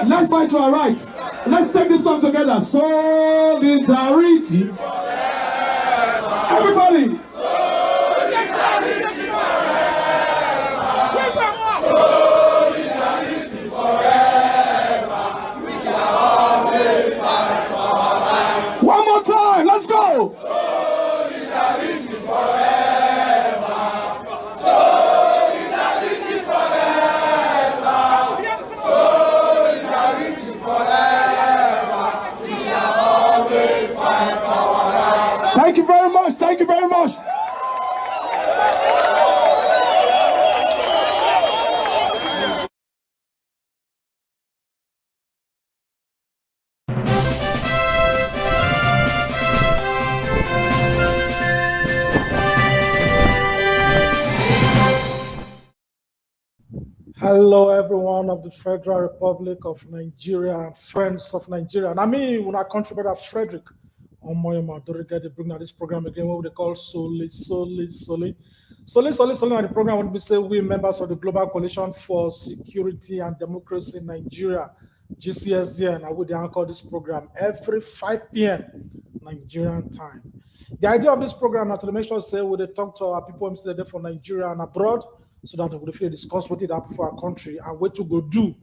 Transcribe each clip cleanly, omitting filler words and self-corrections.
Let's fight to our rights. Let's take this song together. Solidarity. Everybody. One more time. Let's go. Solidarity forever. Solidarity forever. Solidarity forever. We shall always fight for our rights. Thank you very much. Thank you very much. Hello, everyone of the Federal Republic of Nigeria and friends of Nigeria. And I mean, when I contributor Frederick Omoyoma Dorega, they bring out this program again, what they call Soli. And the program would be say we members of the Global Coalition for Security and Democracy in Nigeria, GCSD, and I would anchor this program every 5 p.m. Nigerian time. The idea of this program is to make sure say we talk to our people instead for Nigeria and abroad, so that we will discuss what it happened for our country and what to go do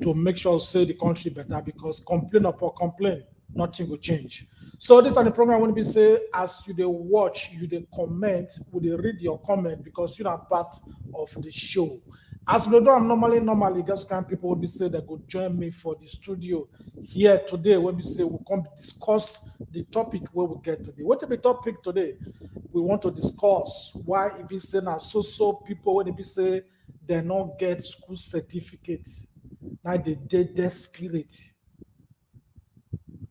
to make sure say the country better, because complain upon complain, nothing will change. So this time the program will be say, as you they watch, you they comment, will they read your comment, because you are part of the show. As we do normally, just kind of people will be say they go join me for the studio here today. When we say we'll come discuss the topic where we get today. What is the topic today? We want to discuss why it be saying so people when it be say they not get school certificates. Now they did their spirit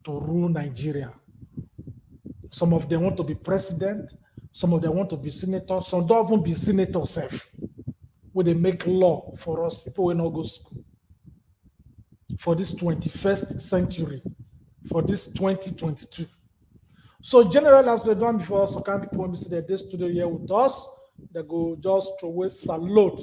to rule Nigeria. Some of them want to be president, some of them want to be senator, some don't even be senator self. Where they make law for us, people will not go to school. For this 21st century, for this 2022. So generally, as we've done before, so can people when we see that this studio here with us, they go just throw away salute.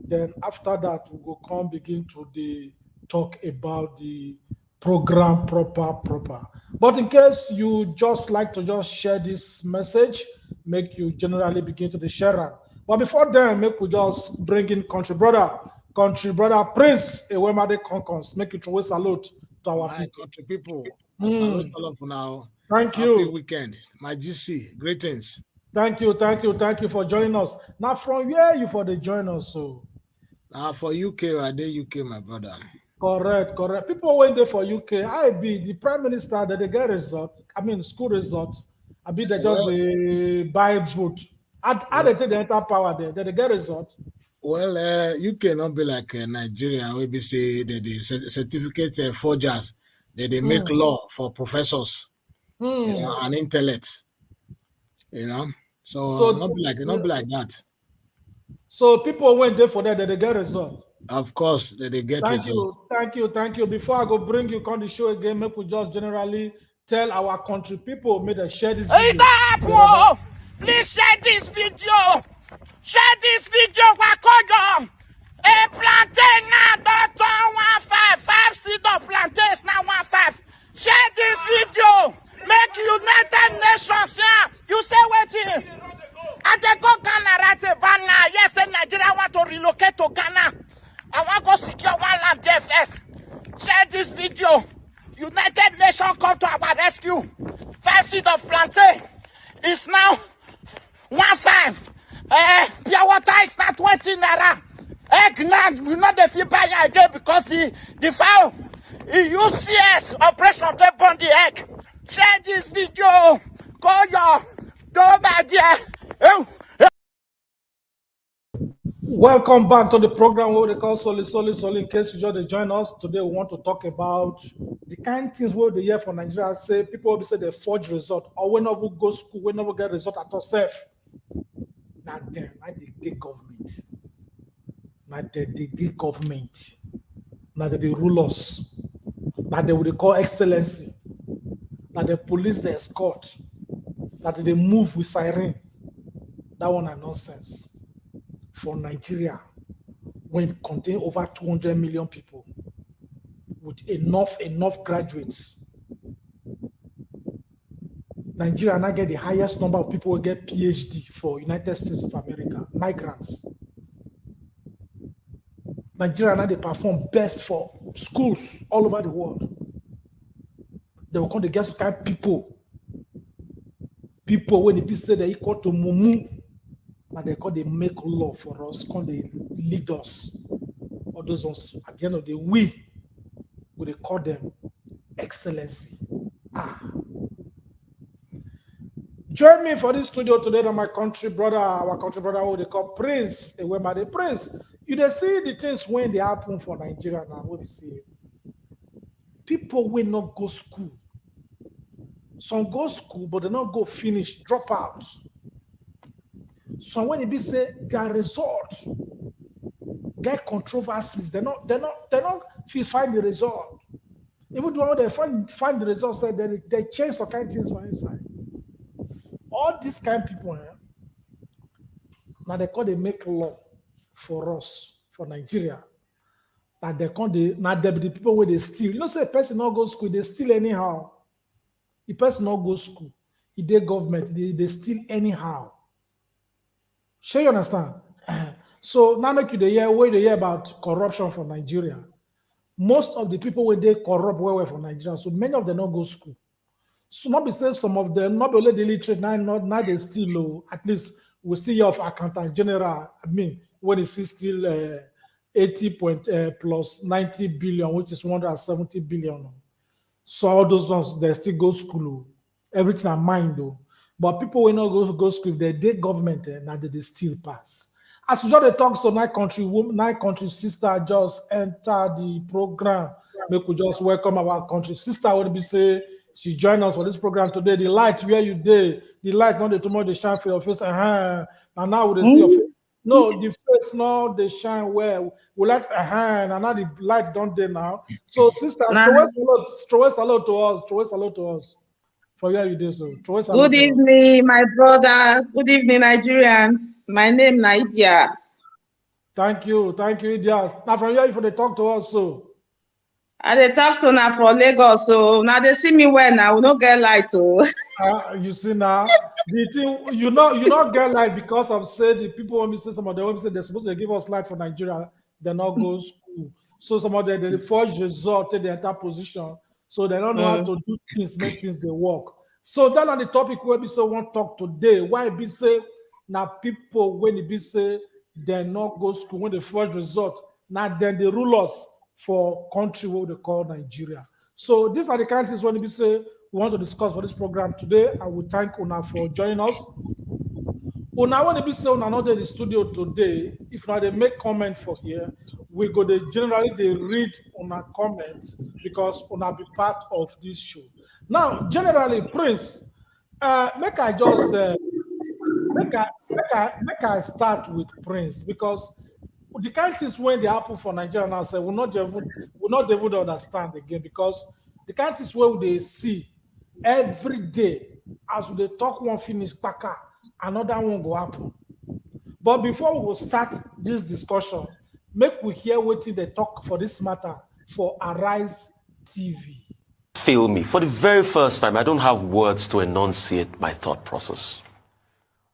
Then after that, we go come begin to the talk about the program proper. But in case you just like to just share this message, make you generally begin to the share. But before then, make we just bring in country brother Prince Ewemade Konkons. Make it always salute to our people. Country people. Salute all of now. Thank you. Happy weekend. My GC, greetings. Thank you for joining us. Now, from where you for the join us? So, for UK, I did UK, my brother. Correct. People went there for UK. I be the prime minister that they get result. I mean, school results. I be they just the buy vote. How they take the entire power there? Did they get result? Well, UK not be like Nigeria. We be say the certificate forgers. They make law for professors, you know, and intellect. You know, so not be like that. So people went there for that. Did they get result? Of course, they get result. Thank you. Before I go bring you on the show again, make we just generally tell our country people, may they share this video. Please share this video. Share this video. Wakodom. A plantain now, Doctor 155 seed of plantains now 15. Share this video. Make United Nations here. You say waiting. I they go Ghana right now. Yes, and Nigeria want to relocate to Ghana. I want to go secure one land there first. Share this video. United Nations come to our rescue. 5 seed of plantain is now 15. Pure water is now 20 naira. Egg now, we know the fee buy again because the fowl, UCS operation to burn the egg. Share this video. Call your back there. Welcome back to the program where they call Soli. In case you just join us today, we want to talk about the kind of things where they hear from Nigeria. Say people will say they forge result or whenever go school, whenever get result at yourself. Not them, not the government. Not the government. Not the rulers. Not the what they call excellency. Not the police, the escort. Not they move with siren. That one are nonsense. For Nigeria, when it contains over 200 million people, with enough graduates. Nigeria now get the highest number of people who get PhD for United States of America, migrants. Nigeria now they perform best for schools all over the world. They will come to get some kind of people when the people say they're equal to Mumu, but they call they make law for us, come they lead us. All those ones at the end of the we they call them excellency. Join me for this studio today, that my country brother, who they call Prince, the Prince. You they see the things when they happen for Nigeria now. What we see, people will not go school. Some go school, but they not go finish, drop out. So when it be say their results get controversies, they not find the result. Even when they find the results, they change some kind of things for inside. All these kind of people, now they make law for us, for Nigeria. Now they be the people where they steal. You know, say a person not go school, they steal anyhow. The person not go school, if they government, they steal anyhow. Sure, you understand? So now make you the hear about corruption for Nigeria. Most of the people when they corrupt well for Nigeria, so many of them not go school. So not be saying some of them not only the literate now they still low. At least we still hear of accountant general. I mean, when it's still 80 plus 90 billion, which is 170 billion. So all those ones they still go school. Everything are mine though. But people will not go school. If they did government, now they still pass. As we just talk, so nine country sister just enter the program. We could just welcome our country sister. Would be say she joined us for this program today. The light where you did, the light not the tomorrow they shine for your face. And now we see your face. No, the face now they shine well. We like and now the light don't there now. So sister, throw a salute to us. Throw a salute to us. For where you do so. Good evening, my brother. Good evening, Nigerians. My name is Idias. Thank you, Idias. Now from where you for the talk to us so. And they talk to now for Lagos, so now they see me well now. We don't get light to. You see now, the thing you not get light because of say the people when we say some of them say they're supposed to give us light for Nigeria, they not go school. So some of them they forge result, take the entire position. So they don't know how to do things, make things they work. So that on the topic where we say want talk today. Why be say now people when it be say they not go school when they forge result, now then they rule us for country what they call Nigeria. So these are the kind of things when we say we want to discuss for this program today. I will thank Una for joining us. Una when be say Una not in the studio today. If not they make comment for here, we go to generally they read Una comments because Una be part of this show. Now, generally, Prince, make I start with Prince because the kind of things when they happen for Nigeria now say we're not able to understand again because the kind of things where they see every day as they talk one finish paka, another one go happen. But before we will start this discussion, make we hear what they talk for this matter for Arise TV. Fail me. For the very first time, I don't have words to enunciate my thought process.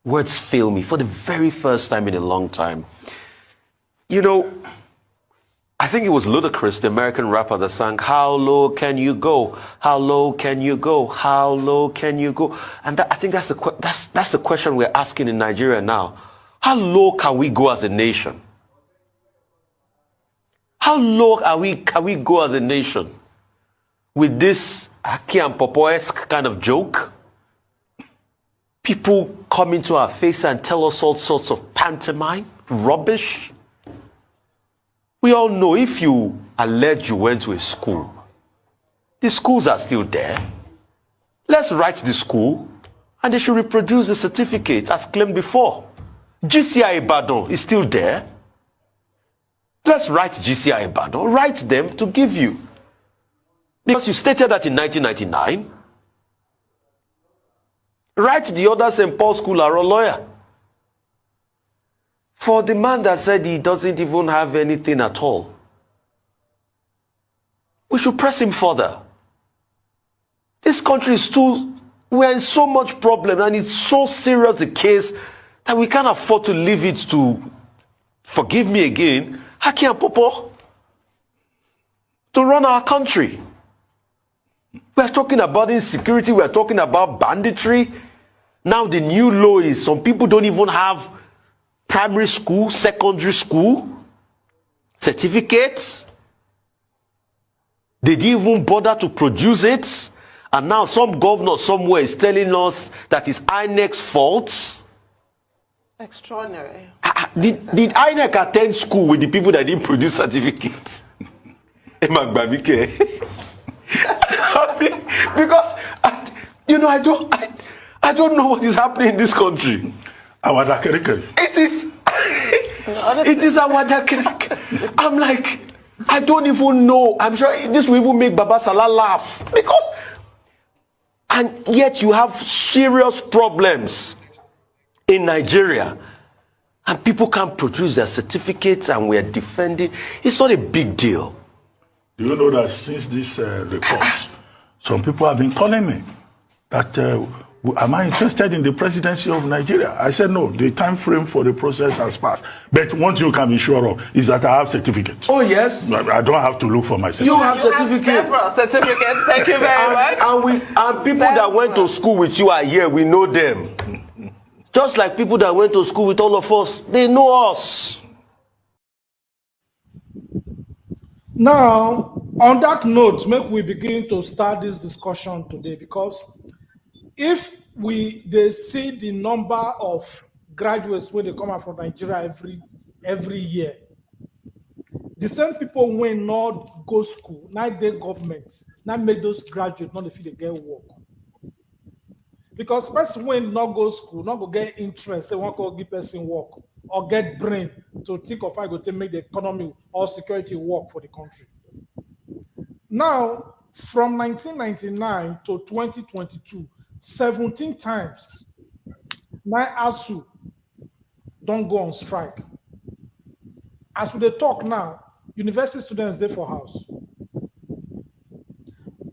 Words fail me for the very first time in a long time. You know, I think it was Ludacris, the American rapper, that sang, "How low can you go? How low can you go? How low can you go?" And I think that's the question we're asking in Nigeria now. How low can we go as a nation? How low can we go as a nation? With this Aki and Popo-esque kind of joke, people come into our face and tell us all sorts of pantomime, rubbish. We all know if you allege you went to a school, the schools are still there. Let's write the school and they should reproduce the certificate as claimed before. GCI Ibadan is still there. Let's write GCI Ibadan, write them to give you. Because you stated that in 1999. Write the other St. Paul School are a lawyer. For the man that said he doesn't even have anything at all. we should press him further. This country is we're in so much problem, and it's so serious the case that we can't afford to leave it to, forgive me again, Haki and Popo to run our country. We're talking about insecurity, we're talking about banditry. Now the new law is some people don't even have primary school, secondary school certificates. They didn't even bother to produce it. And now some governor somewhere is telling us that it's INEC's fault. Extraordinary. Did INEC attend school with the people that didn't produce certificates? Because I don't know what is happening in this country. It is our dakerekere. I'm like, I don't even know. I'm sure this will even make Baba Salah laugh. And yet you have serious problems in Nigeria. And people can't produce their certificates, and we're defending. It's not a big deal. Do you know that since this report, some people have been calling me that, am I interested in the presidency of Nigeria? I said, no, the time frame for the process has passed. But one thing you can be sure of is that I have certificates. Oh, yes. I don't have to look for my certificate. You have certificates. Several certificates. Thank you very much. And people that went to school with you are here. We know them. Just like people that went to school with all of us, they know us. Now, on that note, make we begin to start this discussion today, because if they see the number of graduates when they come out from Nigeria every year, the same people when not go school, not the government, not make those graduates not if they get work. Because person when not go school, not go get interest, they want to give person work or get brain to think of how go to make the economy or security work for the country. Now, from 1999 to 2022, 17 times, now ASU don't go on strike. As we talk now, university students there for house.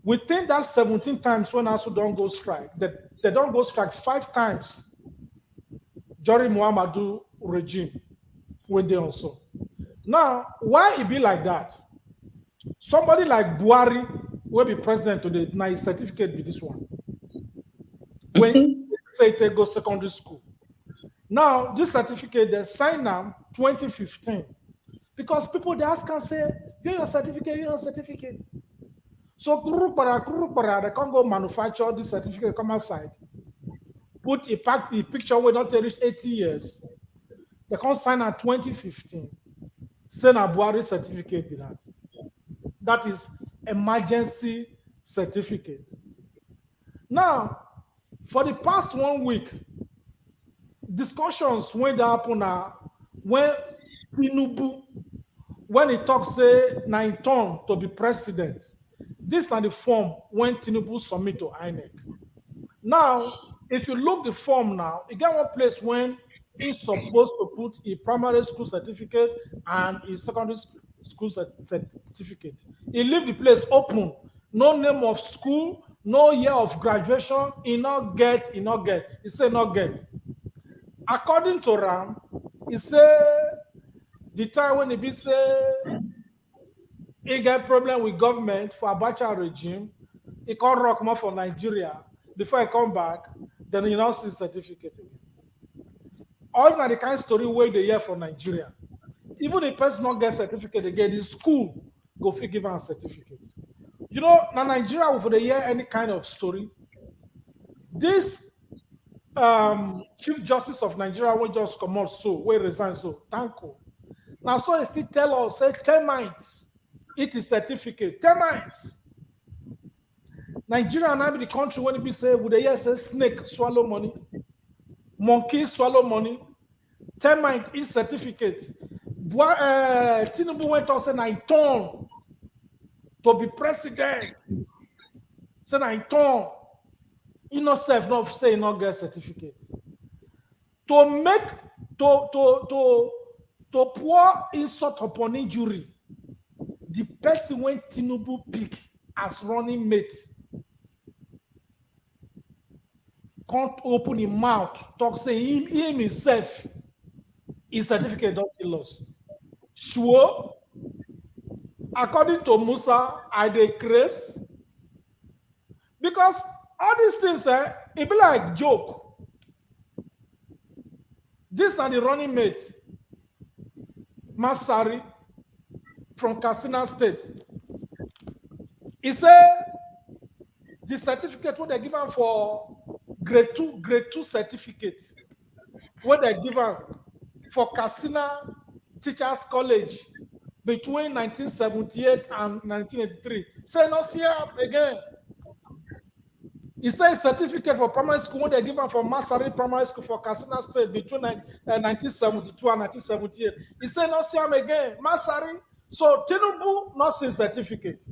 We think that 17 times when ASU don't go strike, that they don't go strike 5 times during Muhammadu regime when they also. Now, why it be like that? Somebody like Buhari will be president today, now his certificate be this one. When say they go secondary school. Now, this certificate, they sign them 2015. Because people, they ask and say, your certificate. So, they can't go manufacture this certificate, come outside. Put a picture where not reach 80 years. They can't sign at 2015. Send a Buhari certificate with that. That is emergency certificate. Now, for the past 1 week, discussions went happen when Tinubu, when he talks say 9 turn to be president. This is the form when Tinubu submit to INEC. Now, if you look the form now, you get one place when he's supposed to put a primary school certificate and a secondary school certificate. He leave the place open. No name of school, no year of graduation. He not get. He say not get. According to Ram, he say the time when he be say he get problem with government for Abacha regime, he can't rock more for Nigeria. Before I come back, then he now see certificate again. All that the kind of story where they hear from Nigeria. Even if person not get certificate again, the school go fit give a certificate. You know, now Nigeria over the year any kind of story. This Chief Justice of Nigeria will just come out so, will resign so, Tanko. Now so he still tell us, say termites, it is certificate, termites. Nigeria now be the country when it be say, would the year say snake swallow money, monkey swallow money, termite is certificate. Tinubu went on saying I turn to be president. Say I turn. You not self not say not get certificate. To make to pour insult upon injury. the person when Tinubu pick as running mate can't open his mouth, talk saying him himself, his certificate don't still lost. Sure, according to Musa, I decrease because all these things, it be like joke. This are the running mate, Masari from Katsina State. He said the certificate what they given for grade two certificate, what they given for Katsina Teachers College between 1978 and 1983. Say no see again. He says certificate for primary school when they given for Masari Primary School for Katsina State between 1972 and 1978. He said no see again. Masari. So Tinubu not see certificate.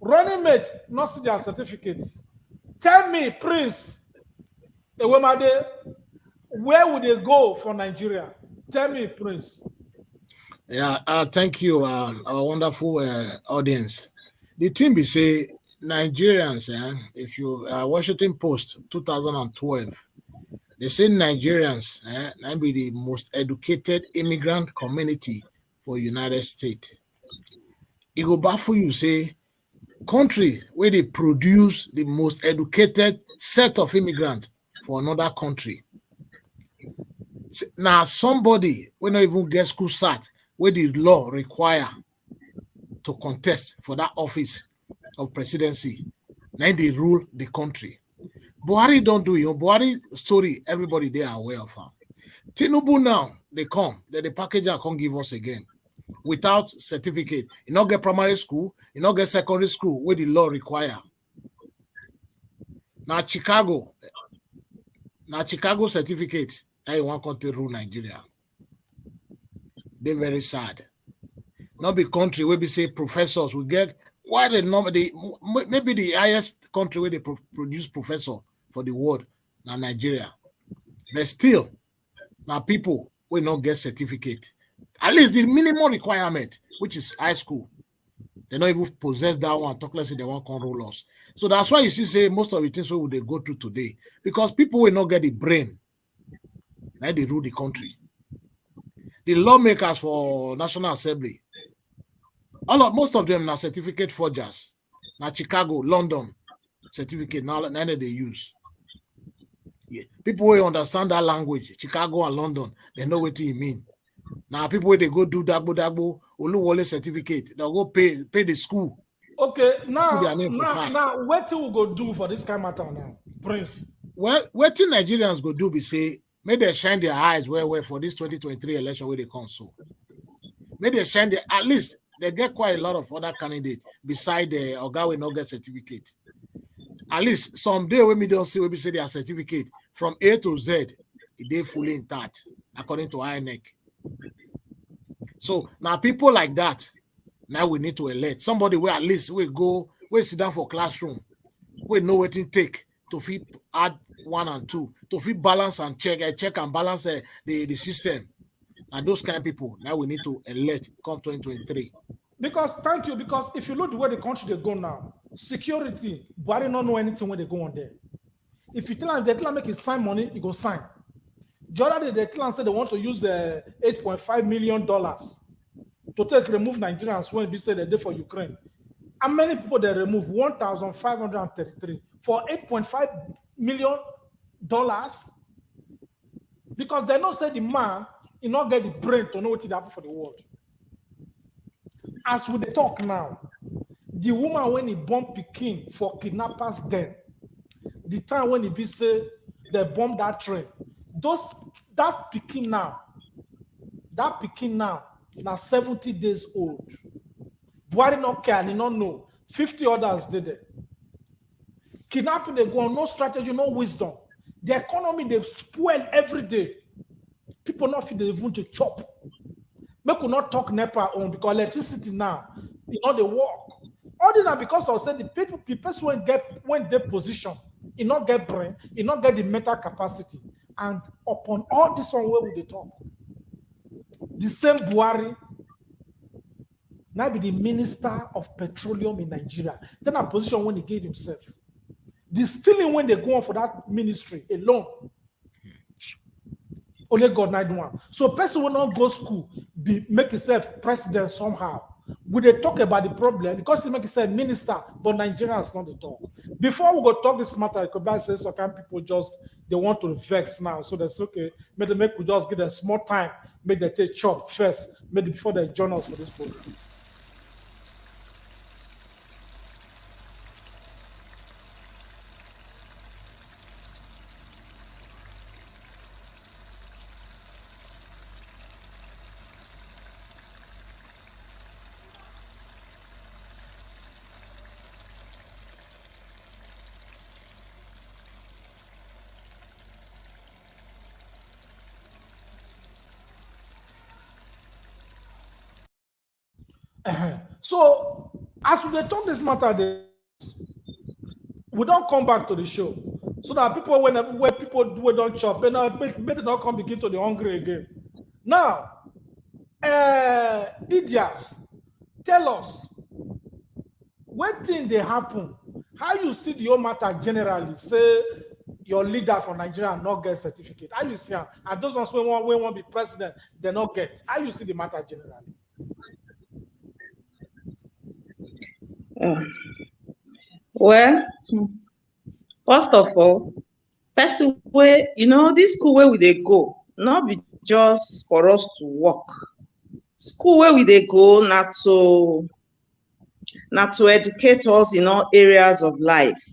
Running mate not see their certificate. Tell me, Prince, Ewemade, where would they go for Nigeria? Tell me, Prince. Yeah, thank you, our wonderful audience. The thing be say Nigerians, if you Washington Post 2012, they say Nigerians might be the most educated immigrant community for United States. It go baffle you say country where they produce the most educated set of immigrants for another country. Now somebody when not even get school sat where the law require to contest for that office of presidency. Now they rule the country. Buhari don't do it. Buhari story, everybody they are aware of her. Tinubu now, they come, the packager can't give us again. Without certificate. You not get primary school, you not get secondary school where the law require. Now Chicago certificate, now you want country rule Nigeria. They're very sad. Not be country where we say professors will get quite a number. Maybe the highest country where they produce professor for the world, now Nigeria. But still, now people will not get certificate. At least the minimum requirement, which is high school. They don't even possess that one. Talk less if they want control us. So that's why you see say most of the things where they go through today. Because people will not get the brain. Now they rule the country. The lawmakers for National Assembly, most of them are certificate forgers. Now Chicago, London, certificate now they use. Yeah. People will understand that language, Chicago and London, they know what it mean. Now people when they go do dagbo, Oluwole certificate, they'll go pay the school. Okay, now what we go do for this kind of matter now, Prince? Well, what Nigerians go do be say, may they shine their eyes well for this 2023 election where they come so. May they shine their, at least they get quite a lot of other candidates beside the Oga will not get certificate. At least someday when we don't see when we say their certificate from A to Z, they fully intact according to INEC. So now people like that, now we need to elect somebody where at least we go, we sit down for classroom, we know what it take to fit add 1 and 2, to fit balance and check and balance the system. And those kind of people, now we need to elect come 2023. Because if you look the way the country they go now, security, Buhari don't know anything when they go on there. If you tell them make it sign money, he go sign. The other day, the clan said they want to use the $8.5 million to remove Nigerians when we say they did for Ukraine. How many people they remove? 1,533 for $8.5 million? Because they don't say the man, he not get the brain to know what happened for the world. As we talk now, the woman when he bomb Peking for kidnappers then, the time when he be say they bomb that train, that Peking now, now 70 days old. Buhari not care, he not know. 50 others did it. Kidnapping they go on, no strategy, no wisdom. The economy they spoil every day. People not feel they even to chop. Make we not talk NEPA on because electricity now, they work. All this now because I said the person when they position, he not get brain, he not get the mental capacity. And upon all this one where we they talk, the same Buhari now be the Minister of Petroleum in Nigeria. Then a position when he gave himself. The stealing when they go on for that ministry alone. Only God night one. So person will not go school, make himself president somehow. We they talk about the problem because he make himself minister, but Nigerians not the talk. Before we go talk this matter, Kobai says so can people just they want to vex now. So that's okay. Maybe make we just give them small time, make they take chop first, maybe before they join us for this program. So as we talk this matter, we don't come back to the show. So that people, when people don't chop, they not come begin to the hungry again. Now, idiots, tell us, what thing they happen? How you see the whole matter generally? Say your leader for Nigeria not get certificate. How you see? And those ones when want to be president, they not get. How you see the matter generally? Well, first of all, person where this school where we they go, not be just for us to work. School where we they go not to educate us in all areas of life.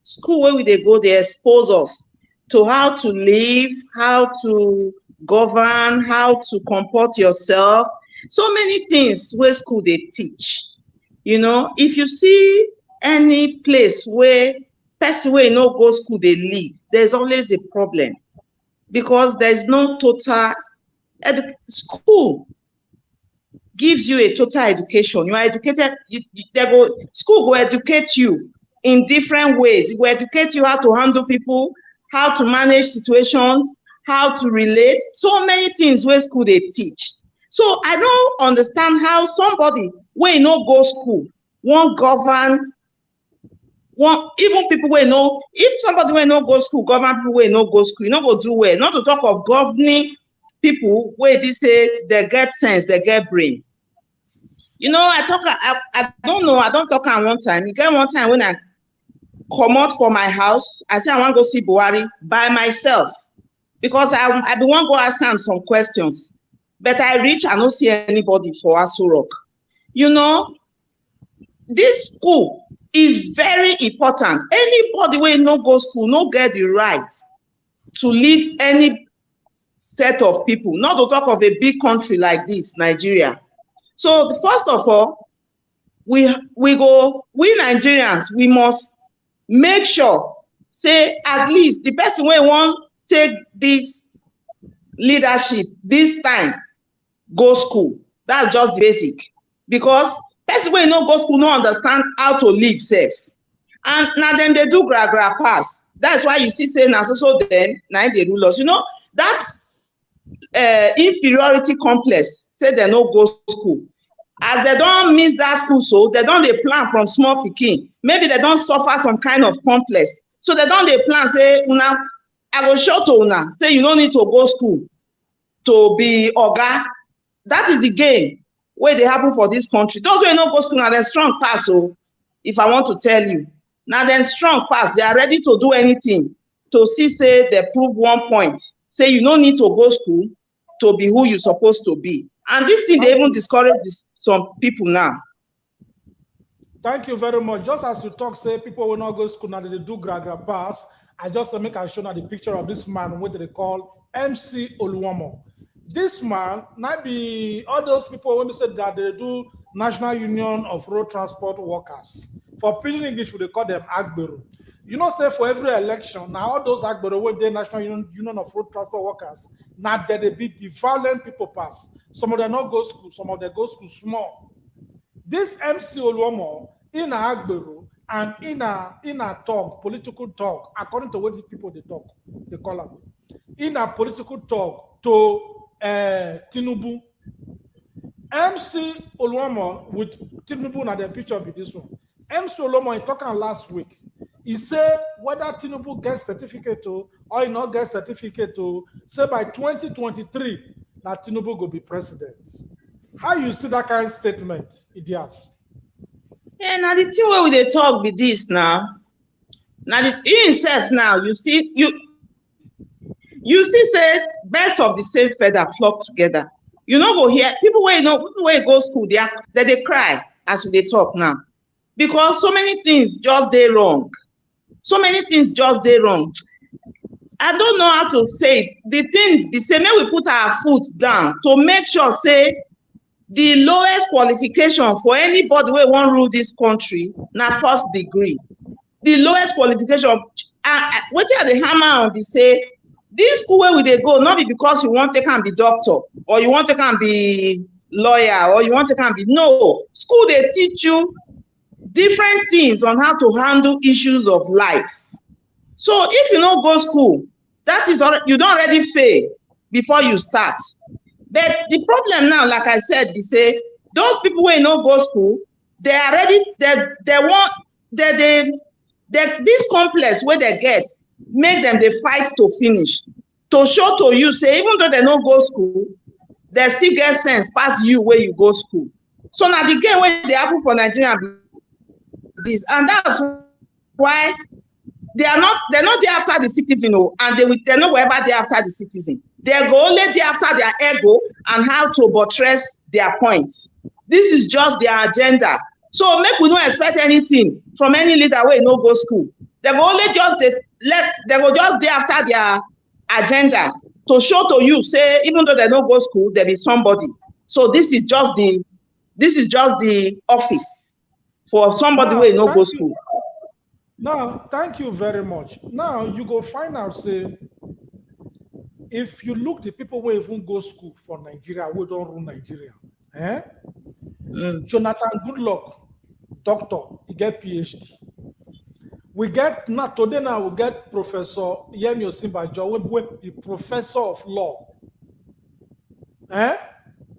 School where we they go, they expose us to how to live, how to govern, how to comport yourself. So many things where school they teach. If you see any place where person where no go school they lead, there's always a problem because there's no total school gives you a total education. You are educated. School will educate you in different ways. It will educate you how to handle people, how to manage situations, how to relate. So many things where school they teach. So I don't understand how somebody wey no go school won't govern, even people wey no, if somebody wey no go school govern people wey no go school, you no go do well. Not to talk of governing people wey be say they get sense, they get brain. I don't know, I don't talk am one time. You get one time when I come out for my house, I say I want to go see Buhari by myself because I be want go ask am some questions. But I reach, I don't see anybody for Aso Rock. This school is very important. Anybody wey no go school no get the right to lead any set of people, not to talk of a big country like this, Nigeria. So first of all, we Nigerians, we must make sure, say at least the person wey want take this leadership this time, go school. That's just the basic. Because person wey no go school no understand how to live safe. And now then they do gra pass. That's why you see say na so then now they rule us. That inferiority complex say they no go school. As they don't miss that school, so they don't they plan from small pikin. Maybe they don't suffer some kind of complex. So they don't they plan say una I go show to una say you don't need to go school to be oga. That is the game where they happen for this country. Those who no go school now, they're strong pass. So if I want to tell you, now then strong pass, they are ready to do anything to see say they prove one point. Say you don't need to go school to be who you're supposed to be. And this thing they even discourage some people now. Thank you very much. Just as you talk, say people will not go to school now, they do gra pass. I just make a show now the picture of this man, what they call MC Oluomo. This man, might be all those people when they said that they do National Union of Road Transport Workers. For pidgin English, they call them Agbero. Say for every election, now all those Agbero when they National Union of Road Transport Workers, now they be the violent people pass. Some of them not go school, some of them go school small. This MC Oluomo in a Agbero and in a talk, political talk, according to what the people they talk, they call them, in a political talk to Tinubu, MC Oluomo with Tinubu na the picture be this one. MC Oluomo he talking last week. He say whether Tinubu gets certificate or he not get certificate say by 2023 that Tinubu go be president. How you see that kind of statement, Idias? Yeah, now the thing where we dey talk be this now. Now you himself now you see say birds of the same feather flock together. You know go hear people where go school they cry as we dey talk now because so many things just dey wrong. So many things just dey wrong. I don't know how to say it. The thing be say, may we put our foot down to make sure say the lowest qualification for anybody wey wan rule this country na first degree. The lowest qualification. Wetin I dey hammer on be say this school where we dey go not be because you want to take and be doctor or you want to take and be lawyer or you want to take and be no. School dey teach you different things on how to handle issues of life. So if you no go school, that is you don't already fail before you start. But the problem now, like I said, be say those people who no go school, they are ready. This complex where they get make them they fight to finish to show to you say even though they no go school, they still get sense past you where you go school. So now the game where they happen for Nigeria this, and that's why they're not there after the citizen, and they're not wherever they're after the citizen. They're only there after their ego and how to buttress their points. This is just their agenda. So make we not expect anything from any leader where no go school. They go only just there after their agenda to show to you say even though they don't go school, there is somebody. So this is just the office for somebody where no go school. Now, thank you very much. Now you go find out say if you look the people who even go school for Nigeria, we don't rule Nigeria. Jonathan Goodluck, doctor, he get PhD. We get today we get Professor Yemi Osinbajo, the professor of law.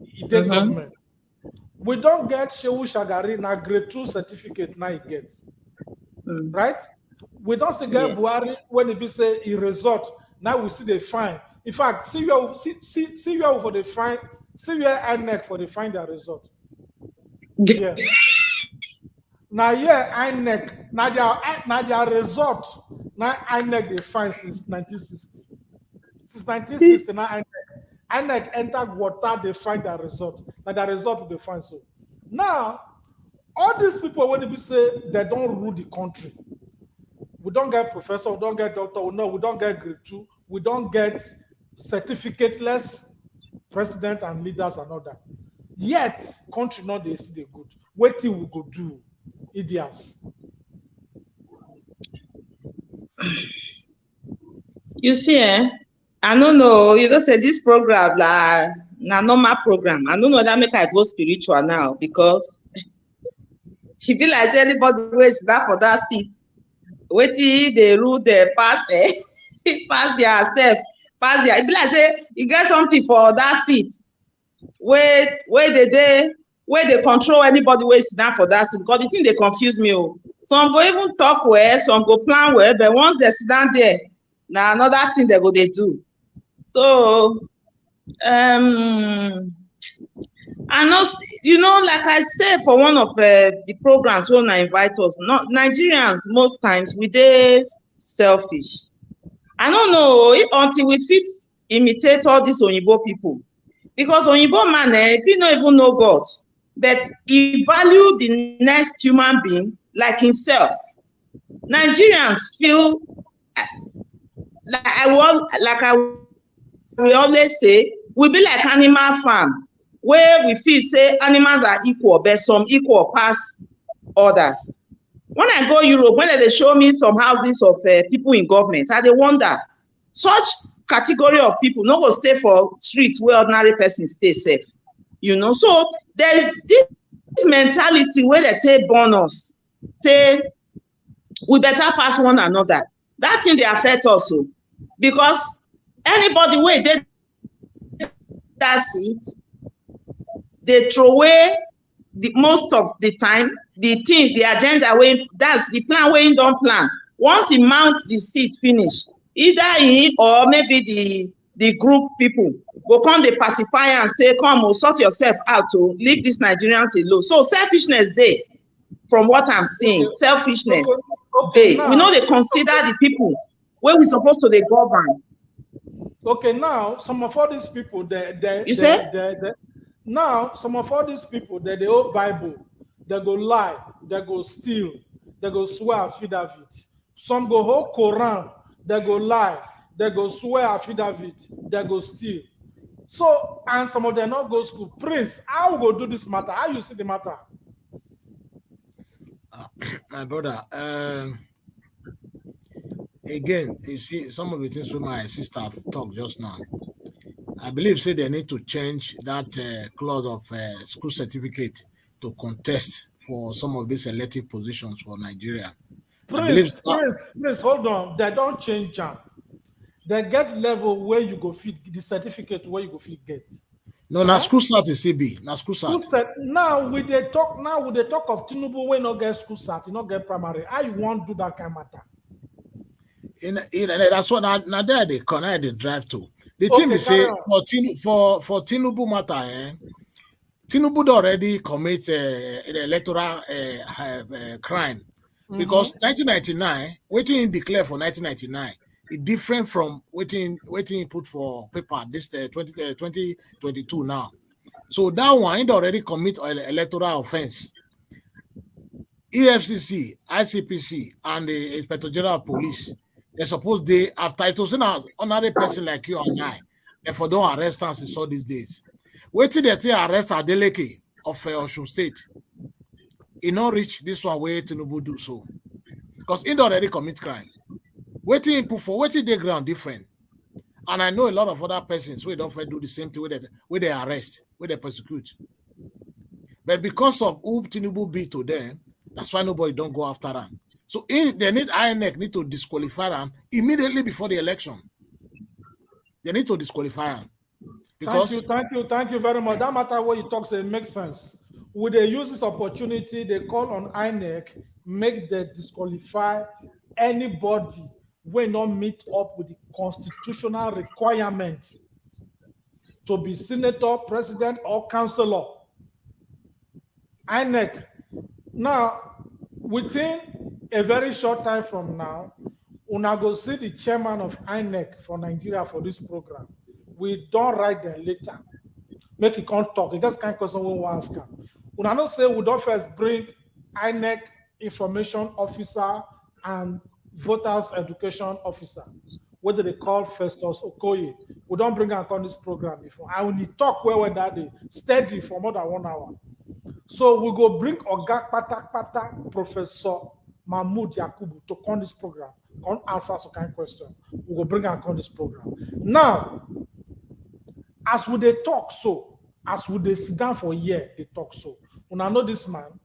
He did government. We don't get Shehu Shagari na grade 2 certificate now he gets. Right? We don't see get Buhari when he be say he result. Now we see the fine. In fact, see where for the fine, see where INEC for the find their result. Yeah. Now INEC, now their result. Now INEC they find since 1960. Since 1960, now INEC entered water, they find their result. Now the result they find so. Now all these people, when they say they don't rule the country, we don't get professor, we don't get doctor, we don't get grade 2, we don't get certificateless president and leaders and all that. Yet, country not they see the good. What till we go do, idiots? You see, I don't know. You don't say this program na normal program. I don't know that make I go spiritual now because. He be like anybody waits that for that seat. Waiting they rule the pass their self, pass their. It be like say you get something for that seat. Where they control anybody waits down for that seat because the thing they confuse me. Some go even talk well, some go plan well, but once they sit down there, now another thing they do. So I know, like I said for one of the programs when I invite us, Nigerians most times we dey selfish. I don't know until we fit imitate all these Oyibo people, because Oyibo man, if you don't even know God, but he value the next human being like himself. Nigerians feel we always say we be like animal farm. Where we feel say animals are equal, but some equal past others. When I go Europe, when they show me some houses of people in government, I dey wonder, such category of people no go stay for streets where ordinary person stay safe. So there's this mentality where they say born us, say we better pass one another. That thing they affect us because anybody where they that seat, they throw away the most of the time the thing, the agenda wey that's the plan wey he don plan. Once he mount the seat finish, either he or maybe the group people go come dey pacify am say come o, sort yourself out o, leave these Nigerians alone. So selfishness dey. From what I'm seeing, selfishness dey. We no dey consider the people wey we suppose to dey govern. Okay, now some of all these people, now some of all these people, they hold Bible, they go lie, they go steal, they go swear affidavit. Some go hold Quran, they go lie, they go swear affidavit, they go steal. So, and some of them not go school. Prince, how we go do this matter? How you see the matter? My brother, again, you see, some of the things with my sister talked just now. I believe say they need to change that clause of school certificate to contest for some of these elective positions for Nigeria. Prince, hold on. They don't change them. They get level where you go fit the certificate where you go fit get. No, na school start is CB. Na school start. Now we they talk of Tinubu when not get school start, you not get primary. How you want to do that kind of matter? That's what now there they connect the drive to. The thing is say for Tinubu matter, Tinubu already commit an electoral crime because 1999, waiting in declare for 1999, it different from waiting put for paper this 2022 now. So that one it already commit an electoral offense. EFCC, ICPC, and the Inspector General of Police, they suppose they have titles in another person like you and I. Therefore, don't arrest us in all these days. Waiting they arrest Adeleke of Osun State. He not reach this one way Tinubu do so. Because he already commit crime. Waiting put for waiting they ground different. And I know a lot of other persons who don't do the same thing where they arrest, where they persecute. But because of who Tinubu be to them, that's why nobody don't go after them. So they need INEC need to disqualify them immediately before the election. They need to disqualify them. Because thank you very much. That matter what you talk say makes sense. Would they use this opportunity? They call on INEC, make them disqualify anybody when not meet up with the constitutional requirement to be senator, president, or councillor. INEC. Now, within a very short time from now, una go see the chairman of INEC for Nigeria for this program. We don't write them later. Make it can't talk. It just can't question we want to ask. Una not say we don't first bring INEC information officer and voters education officer. What do they call Festus Okoye? We don't bring her on this program before. I only talk where that day steady for more than 1 hour. So we go bring Oga Pata Professor Mahmoud Yakubu to come this program, come answer some kind of question. We go bring her on this program. Now, as we they talk so, as we they sit down for a year, they talk so. When I know this man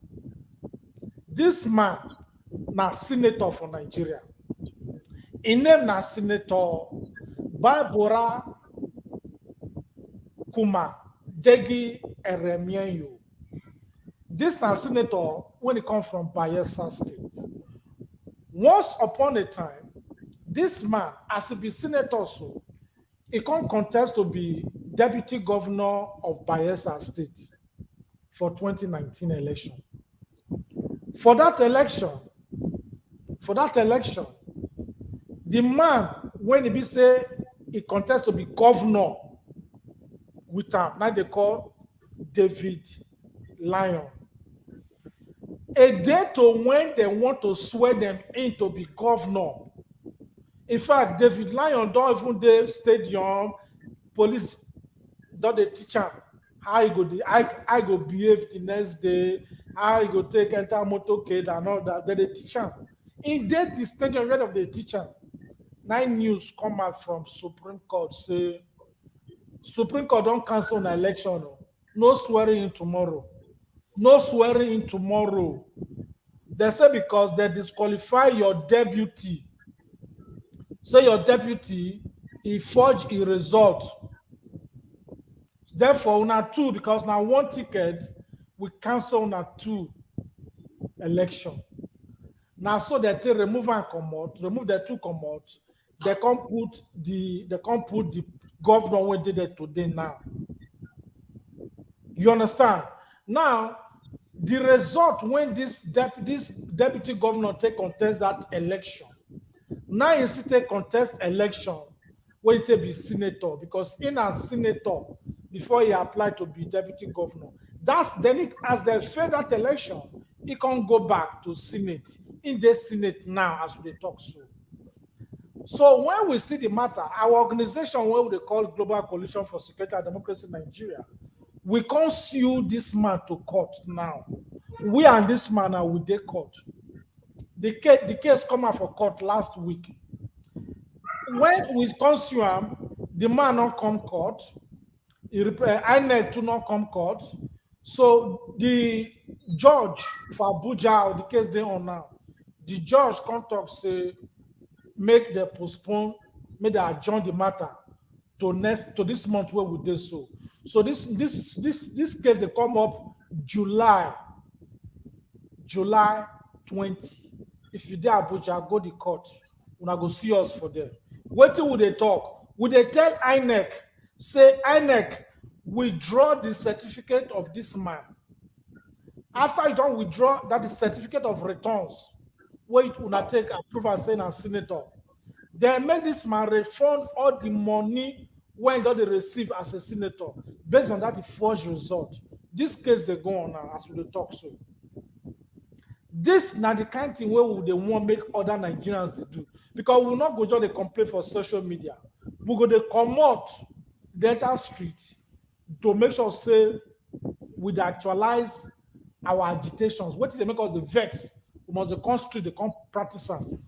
na senator for Nigeria. In name na Senator Barbara Kuma Degi Eremienyo. This na senator when he comes from Bayelsa State. Once upon a time, this man, as he be senator, so he can contest to be deputy governor of Bayelsa State for 2019 election. For that election, the man, when he be say he contest to be governor with him, now they call David Lyon. A day to when they want to swear them in to be governor. In fact, David Lyon don't even the stadium, police don't they teach him how he go I go behave the next day, how he go take enter motorcade and all that. They teach him. In that the stadium of the teacher, 9 news come out from Supreme Court say Supreme Court don't cancel an election. No swearing in tomorrow. No swearing in tomorrow. They say because they disqualify your deputy. Say your deputy, he forged a result. Therefore, una two, because now one ticket, we cancel una two election. Now, so that they remove and come out, remove the two come out, they can't put the governor when did it today now. You understand? Now, the result when this deputy governor take contest that election, now he still take contest election when he be senator, because in a senator before he applied to be deputy governor. That's then he, as they fail that election, he can't go back to Senate. In the Senate now, as we talk so. So when we see the matter, our organization, what we call Global Coalition for Security and Democracy in Nigeria, we can't sue this man to court now. We and this man are with the court. The case come out for court last week. When we sue him, the man not come court. INEC to not come court. So the judge for Abuja, the case they on now, the judge come talk say make the postpone, make they adjourn the matter to this month where we did so. So this case they come up July 20. If you there Abuja, go to the court. Una go see us for there. What would they talk? Would they tell INEC, say INEC withdraw the certificate of this man? After you don't withdraw that is certificate of returns, where it will take approval saying as senator, then make this man refund all the money when they receive as a senator based on that forged result. This case they go on now as we talk so. This now the kind of thing where they want to make other Nigerians they do, because we will not go just the complaint for social media. We go to come out the entire street to make sure say we actualize our agitations. What is they make us the vex? We must come street, they come practice them.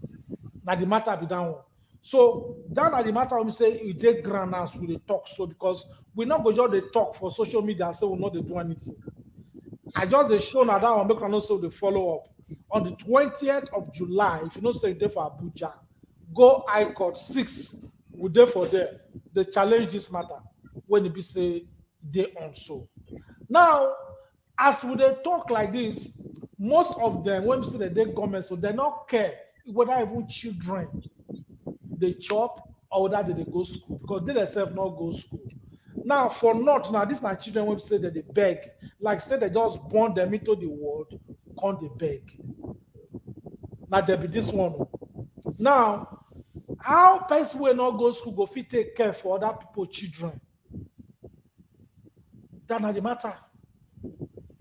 Now the matter be down. So that are the matter we say we take grand as we talk so, because we not go just they talk for social media and say we not they do anything. I just they show now that one make no so they follow up. On the 20th of July, if you know say there for Abuja, go High Court 6, we there for there. They challenge this matter when it be say they on so. Now, as we they talk like this, most of them, when we say that they government, so they not care whether even children they chop or whether they go school, because they themselves not go school. Now, for not now, these are children when we say that they beg, like say they just born them into the world, can't they beg? Now there be this one. Now, how person will not go school go fit take care for other people children? That not the matter.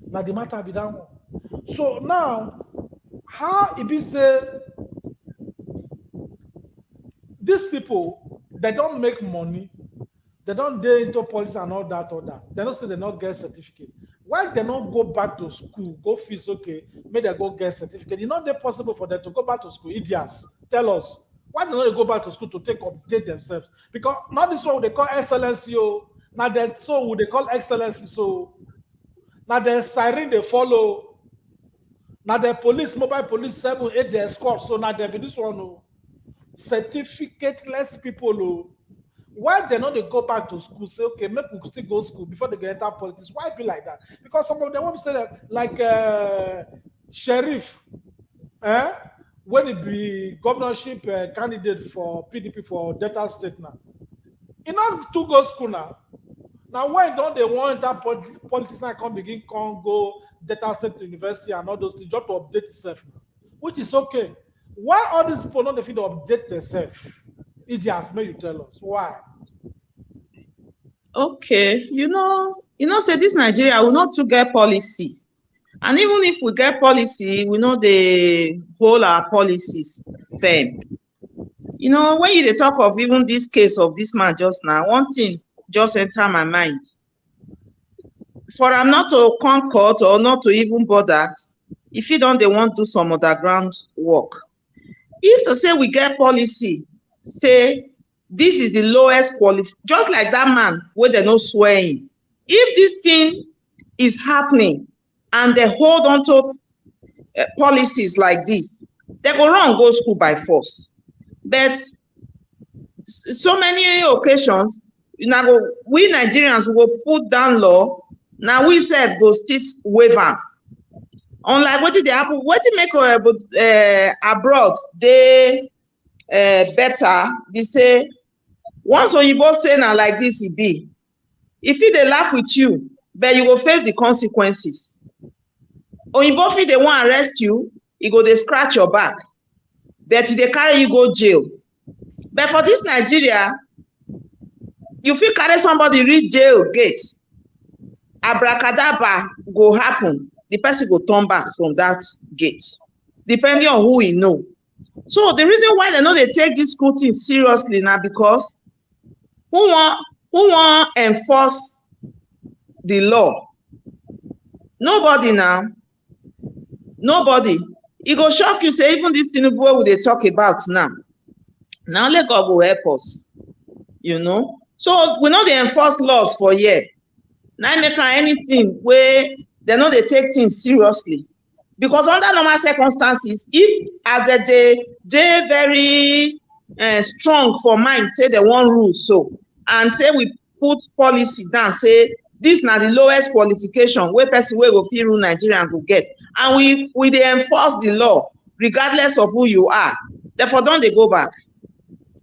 Now the matter be that one. So now, how it be say these people they don't make money, they don't get into politics and all that. They don't say they not get certificate. Why they not go back to school, go fees okay, may they go get certificate? It's not that possible for them to go back to school. Idiots, tell us. Why they not go back to school to take update themselves? Because not this one they call excellency, now that so would they call excellency, so now the siren they follow, now the police, mobile police 7, 8 they escort, so now they be this one certificateless people. Why they not they go back to school, say, okay, maybe we still go to school before they get enter politics? Why be like that? Because some of them want to say that, like Sheriff, when he be governorship candidate for PDP for Delta State now, he not to go school now. Now, why don't they want enter politics and come begin go Delta State University and all those things just to update itself now, which is okay. Why all these people not the fit to update themselves? Idiots, may you tell us why? Okay, you know, say this Nigeria will not to get policy. And even if we get policy, we know they hold our policies firm. You know, when you talk of even this case of this man just now, one thing just enter my mind. For him not to come court or not to even bother, if he don't, they want to do some underground work. If to say we get policy, say this is the lowest quality, just like that man where they're not swearing. If this thing is happening and they hold on to policies like this, they go run go school by force. But so many occasions, now we Nigerians will put down law. Now we self go still waive am. Unlike what did happen, what did make abroad they better? They say once Oyibo say now like this, it be. If they laugh with you, but you will face the consequences. Oyibo fit they want arrest you, he go they scratch your back. But they carry you go jail. But for this Nigeria, you feel carry somebody reach jail gate. Abracadabra go happen. The person go turn back from that gate, depending on who he know. So the reason why they know they take this school thing seriously now because who want enforce the law? Nobody now. Nobody. It go shock you, say even this Tinubu wey we dey talk about now. Now let God go help us. You know? So we know they enforce laws for year. Now make anything where they know they take things seriously. Because under normal circumstances, if as they very strong for mind, say they want rules so, and say we put policy down, say this na the lowest qualification where person wey go fit rule Nigeria and go get, and we dey enforce the law regardless of who you are. Therefore, don't they go back?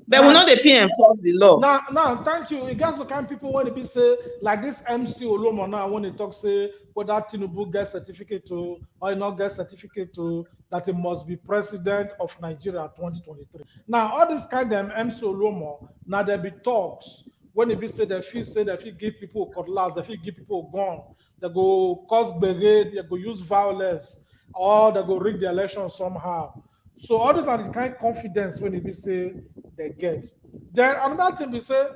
But we know they fit enforce the law. Now, thank you. It gets the kind of people when they be say like this MC Olomo now when they talk say whether Tinubu gets certificate to or not get certificate to that it must be president of Nigeria 2023. Now all this kind of MC Olomo now there be talks when they be say they feel give people cutlass, they feel give people gun, they go cause brigade, they go use violence, or they go rig the election somehow. So all this are the kind of confidence when they be say they get. Then another thing we say,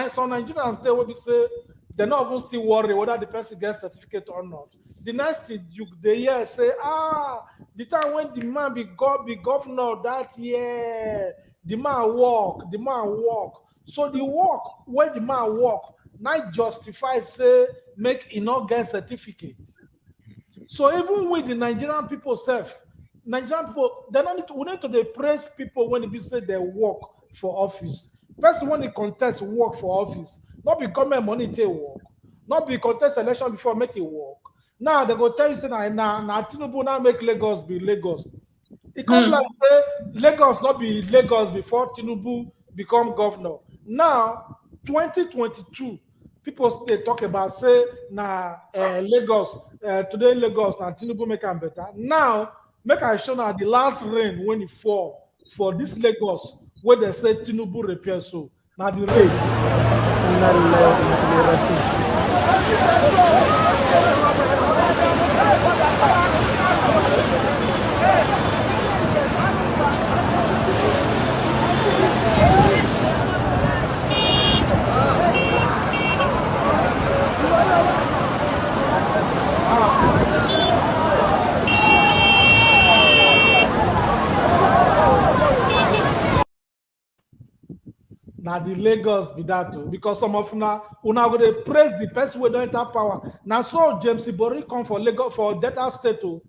some Nigerians they will be say they're not even still worried whether the person gets certificate or not. The next thing they hear say, the time when the man be governor that year, the man walk. So the work when the man walk, not justify say make he not get certificate. So even with the Nigerian people Nigerian people, they don't need to, we need to praise people when they say they work for office. Person when they contest work for office, not be government money take work, not be contest election before make it work. Now they go tell you say now Tinubu now make Lagos be Lagos. It come like say Lagos not be Lagos before Tinubu become governor. Now 2022, people still talk about say Lagos today Lagos and Tinubu make them better. Now make I show now the last rain when it fall for this Lagos where they say Tinubu repair so. Now the rain now the Lagos be that too, because some of una go dey praise the person wey don enter power. Now so James Ibori come for Lagos for Delta State to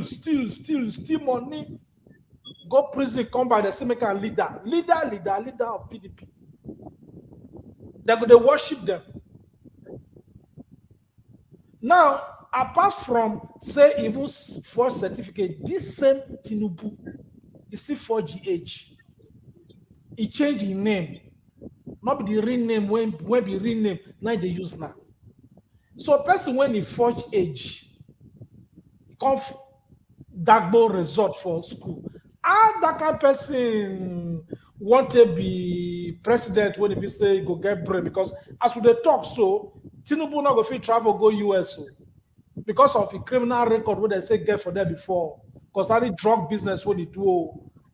steal money, go prison, come by the same kind leader of PDP. They go dey worship them. Now, apart from say even for certificate, this same Tinubu is still 4GH. He changed his name, not be the real name when be real name now they use now. So a person when he forge age, come Dagbo resort for school. And that kind of person want to be president when he be say he go get brain, because as we dey talk so Tinubu not go fit travel go US so, because of the criminal record what they say get for there before, because any drug business when he do.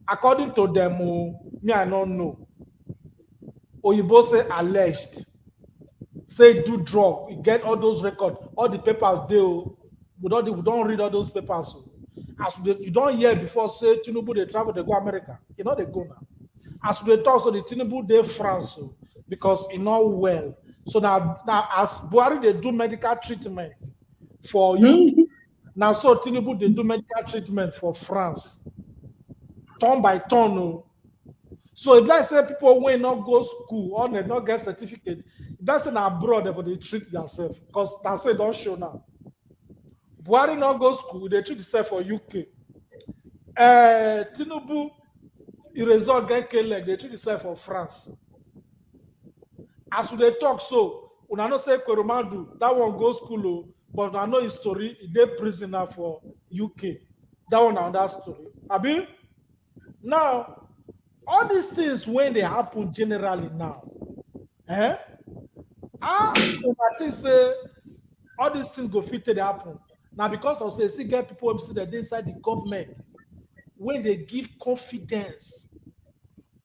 According to them, me I don't know. Oyibo say alleged, say do drug, you get all those records, all the papers deal. We don't read all those papers. So. As you don't hear before, say Tinubu they travel, they go America. You know they go now. As they talk, so the Tinubu they France, so, because you know well. So now as Buhari they do medical treatment for you. Now so Tinubu they do medical treatment for France. Turn by turn. So if I say people will not go school or they not get certificate, if that's in abroad, they treat themselves because that's why don't show now. Buhari not go school, they treat themselves for UK. Tinubu, the result get killed, they treat themselves for France. As they talk so, when I know say Kweromadu, that one go school, but I know his story, they prisoner for UK. That one another story. Abi? Now, all these things when they happen generally now, I think say all these things go fit to happen. Now because of say, see get people who see that they inside the government when they give confidence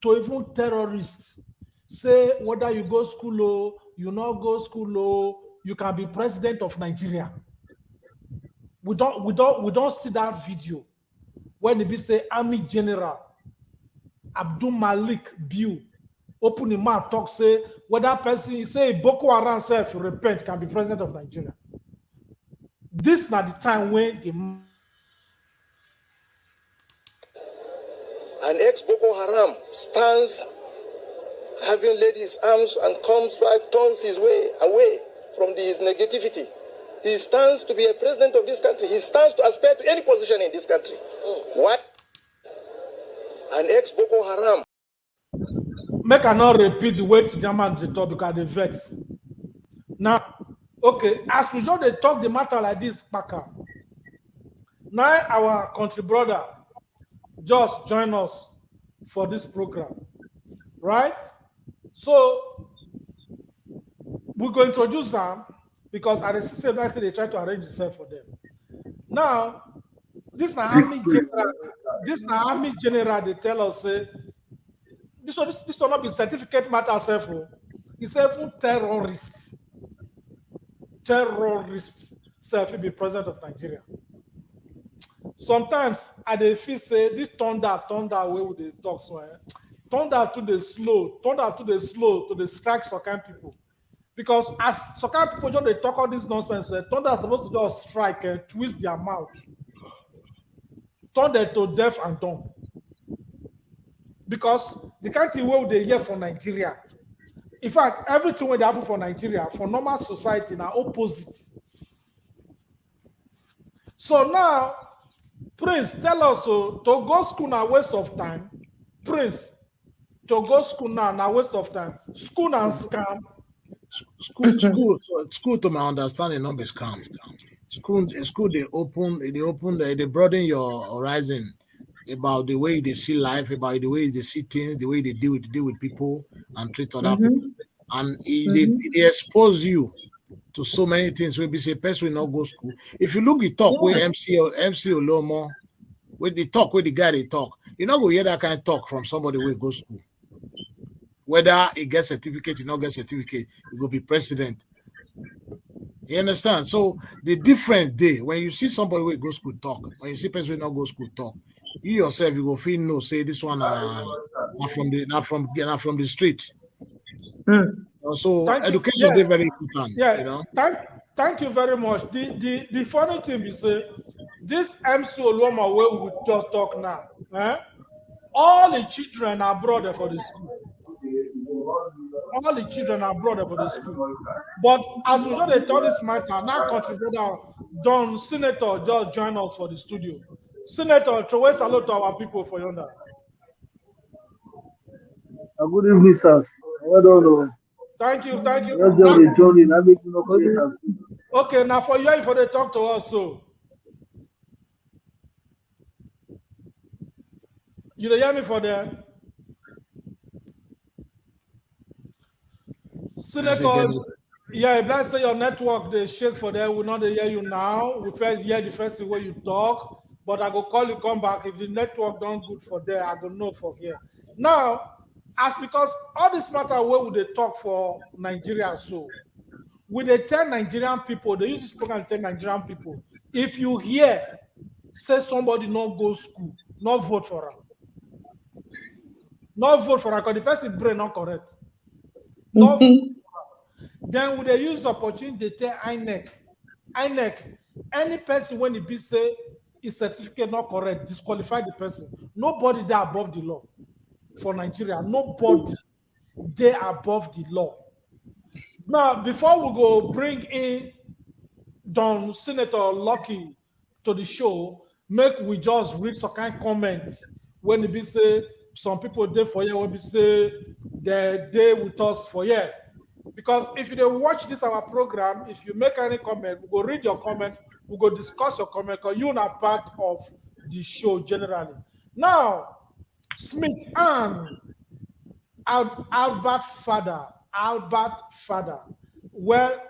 to even terrorists, say whether you go school or you not go school or you can be president of Nigeria. We don't see that video when it be say Army General Abdul Malik Biu open him mouth talk say whether person say Boko Haram self repent can be president of Nigeria. This is not the time when the an ex-Boko Haram stands having laid his arms and comes back, turns his way away from his negativity. He stands to be a president of this country. He stands to aspire to any position in this country. What? An ex-Boko Haram. Make I not repeat the way to German they talk because they vex. Now, okay, as we just they talk the matter like this, Paka. Now our country brother just join us for this program, right? So we're going to introduce them because at the system I say they try to arrange itself for them. Now, this Army General, Army General, they tell us say this will not be certificate matter self. It's even terrorists. Terrorists self will be president of Nigeria. Sometimes I dey feel say this thunder way with the talk so thunder to the slow to the strike some kind people. Because as some kind people just they talk all this nonsense, thunder is supposed to just strike and twist their mouth. Turn them to deaf and dumb. Because the kind of way they hear from Nigeria. In fact, everything when they happen for Nigeria, for normal society, now opposite. So now, Prince, tell us to go school now waste of time. Prince, to go school now waste of time. School and scam. School to my understanding, not be scam. School they broaden your horizon about the way they see life, about the way they see things, the way they deal with people and treat other people. And they expose you to so many things. When we say person will not go school. If you look the talk where MC Olomo, with the talk where the guy they talk, you're not gonna hear that kind of talk from somebody who go school. Whether he gets certificate, he not get certificate, he will be president. You understand? So the difference there, when you see somebody who go school talk, when you see person who not go school talk, you yourself you go feel no say this one not from the street. So education is very important. Yeah, you know. Thank you very much. The funny thing is this MC Oluoma where we just talk now. All the children are brought for the school. All the children are brought for the school. But as we know they talk this matter, now country brother Don Senator just join us for the studio. Senator, throw a salute to our people for yonder. Good evening, sirs. I don't know. Thank you. Okay, now for you for the talk to us, so you hear me for the Senator. Yeah, if I say your network they shake for them, we not hear you now. We first hear the first way you talk, but I go call you come back. If the network don't good for there, I go know for here. Now, as because all this matter where would they talk for Nigeria, so with they tell Nigerian people, they use this program to tell Nigerian people, if you hear say somebody not go school, not vote for her. Not vote for her because the person brain not correct. Not then would they use the opportunity to tell INEC, any person when it be say his certificate not correct, disqualify the person. Nobody there above the law. for Nigeria. Nobody they above the law. Now, before we go bring in Don Senator Lucky to the show, make we just read some kind of comments when it be say some people there for you, when we say they're there with us for you. Because if you don't watch this our program, if you make any comment, we go read your comment, we go discuss your comment, because you're not part of the show generally. Now, Smith and Albert Father. Well,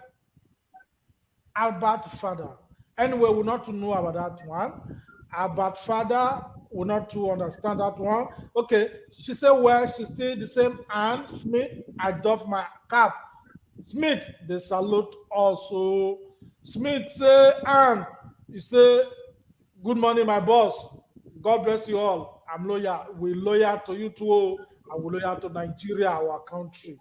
Albert Father. Anyway, we're not to know about that one. Albert Father, we're not to understand that one. Okay, she said, well, she's still the same. Anne Smith, I doff my cap. Smith, they salute also. Smith say, Anne, you say, good morning, my boss. God bless you all. I'm loyal. We're loyal to you too. I will loyal to Nigeria, our country.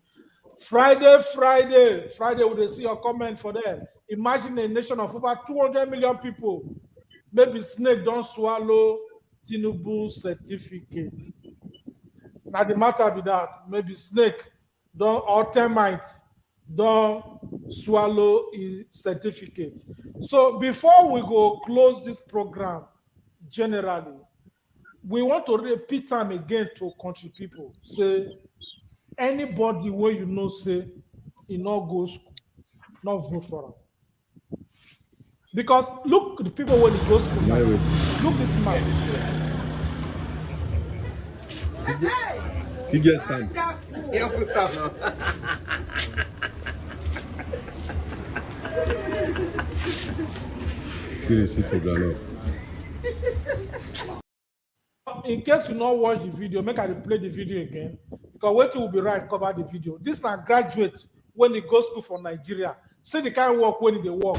Friday, we will see your comment for that. Imagine a nation of over 200 million people. Maybe snake don't swallow Tinubu certificate. Now the matter be that maybe snake don't or termites don't swallow his certificate. So before we go close this program, generally, we want to repeat time again to country people. Say anybody where you know say he not go school, not vote for him. Because look the people when he go school now. Look this man. He gets time. He has to stop now. Seriously, for Ghana. In case you not watch the video, make I replay the video again. Because what will be right, cover the video. This na graduate when he go school for Nigeria. See the kind of work when they work.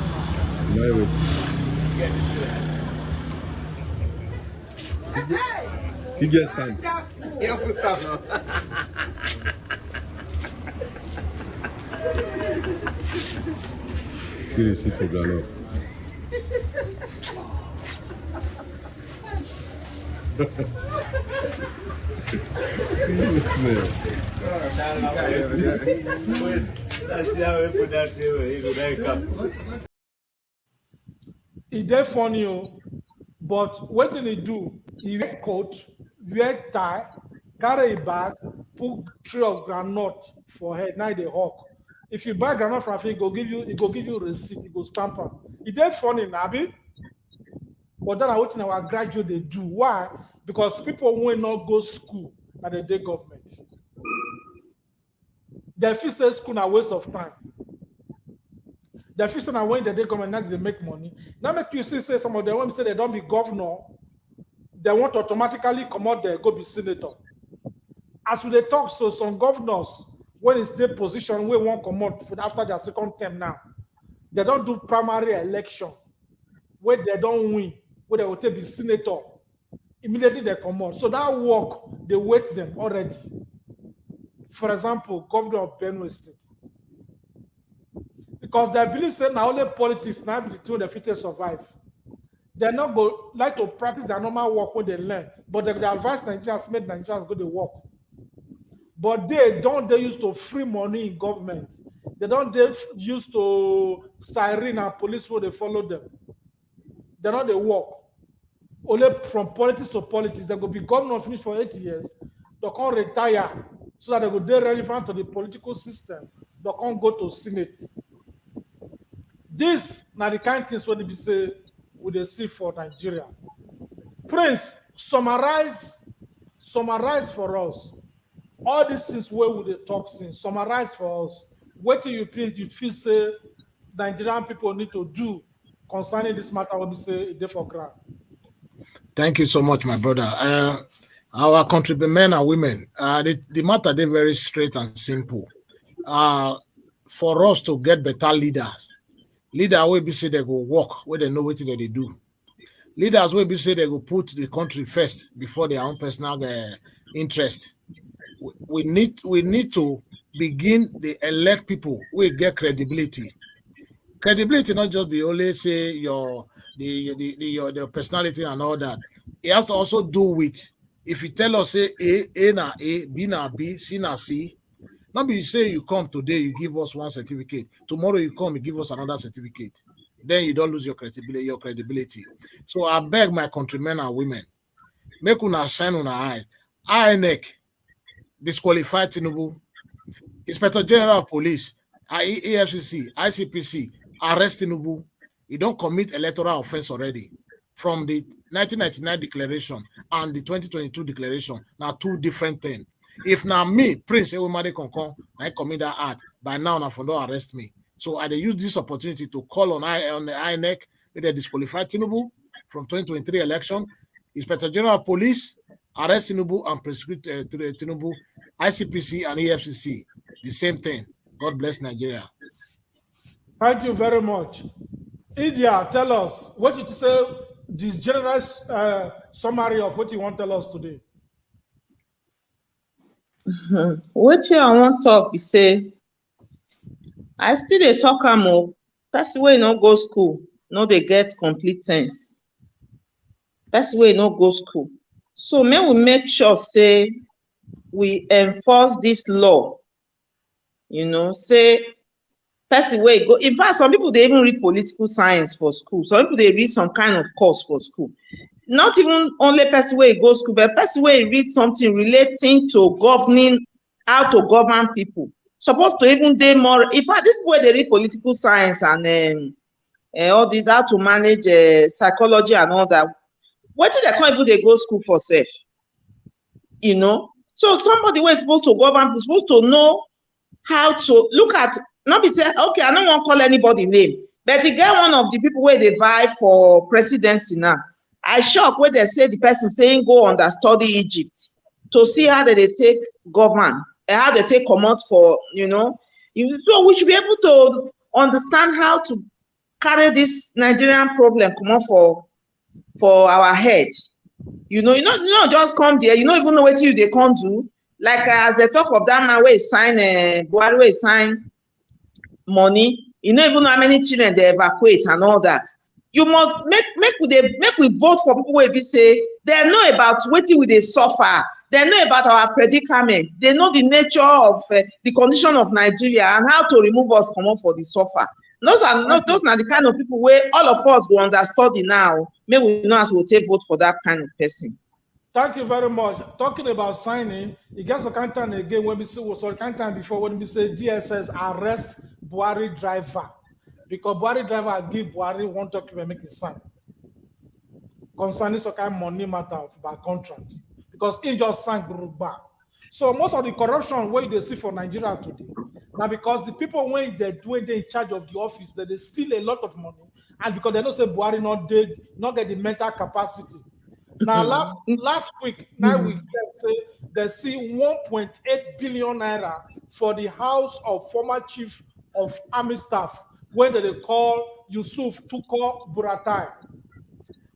He gets time. He has to stop now. Seriously, for Ghana. He dey funny, but what did he do? He wear coat, wear tie, carry a bag, put tray of groundnut for head. Now they hawk. If you buy groundnut from him, he go give you receipt. He go stamp am. He dey funny, Nabi. But then I want to our graduate they do. Why? Because people will not go school at the day government. They feel say school a waste of time. They feel say when the day government now they make money. Now make you see say some of them when say they don't be governor, they want to automatically come out there go be senator. As we they talk, so some governors when it's their position we won't come out after their second term now, they don't do primary election where they don't win, where they will take the senator. Immediately they come out. So that work, they wait them already. For example, governor of Benue State. Because they believe say now only politics now between the future survive. They're not go like to practice their normal work when they learn, but they advise Nigerians, make Nigerians go to work. But they used to free money in government. They used to siren and police where they follow them. They're not the work. Only from politics to politics, they go be governor finish for 8 years. They can't retire so that they go be relevant to the political system. They can't go to Senate. This now the kind of things when they say we they see for Nigeria. Prince, summarize for us all these things where we they talk since. Summarize for us. What do you feel say Nigerian people need to do concerning this matter when we say a day for ground? Thank you so much, my brother. Our countrymen, men and women, the matter they very straight and simple. For us to get better leaders will be say they go work where they know what they do. Leaders will be say they go put the country first before their own personal interest. We need to begin the elect people who get credibility. Credibility not just be only say your personality and all that. It has to also do with If you tell us say A na A, B na B, C na C, not be you say you come today, you give us one certificate. Tomorrow you come, you give us another certificate. Then you don't lose your credibility. So I beg my countrymen and women, make una shine on our eyes. INEC disqualify Tinubu. Inspector General of Police, AFCC, ICPC, arrest Tinubu. He don't commit electoral offense already. From the 1999 declaration and the 2022 declaration, now two different things. If now me, Prince Ewemade Konkon, I commit that act, by now na for don't arrest me. So I use this opportunity to call on the INEC with the disqualified Tinubu from 2023 election. Inspector General of Police, arrest Tinubu and prosecute Tinubu, ICPC and EFCC. The same thing. God bless Nigeria. Thank you very much. Idia, tell us, what did you say, this general summary of what you want to tell us today? What I want to talk, be say, I still dey talk am o. Person wey no go school, no dey get complete sense. Person wey no go school. So may we make sure, say, we enforce this law. You know, say, person wey go, in fact, some people they even read political science for school. Some people they read some kind of course for school. Not even only person wey go school, but person wey read something relating to governing, how to govern people. Supposed to even dey more. In fact, this way they read political science and all this, how to manage psychology and all that. What did they can't even they go school for self? You know, so somebody who is supposed to govern, is supposed to know how to look at. Not be say, okay, I don't want to call anybody name, but he get one of the people where they vie for presidency now. I shock when they say the person saying go understudy Egypt to see how they take govern and how they take command for, you know. So we should be able to understand how to carry this Nigerian problem come on for our head. You know, just come there, you don't even know what they can't do. Like as they talk of that man where he sign Buhari where he sign money, you don't even know how many children they evacuate and all that. You must make we vote for people where we say they know about what we they suffer, they know about our predicament, they know the nature of the condition of Nigeria and how to remove us come on for the suffer. Those are the kind of people where all of us go understudy now. Maybe we know as we'll take vote for that kind of person. Thank you very much. Talking about signing, it gets a time again when we say, time before when we say DSS arrest Buhari driver. Because Buhari driver give Buhari one document make it sign. Concerning some kind of money matter by contract. Because he just signed back. So most of the corruption where they see for Nigeria today, now because the people when they in charge of the office, they steal a lot of money, and because they don't say Buhari not get the mental capacity. Now last week, they see 1.8 billion naira for the house of former chief of army staff when they call Yusuf Tuko Buratai.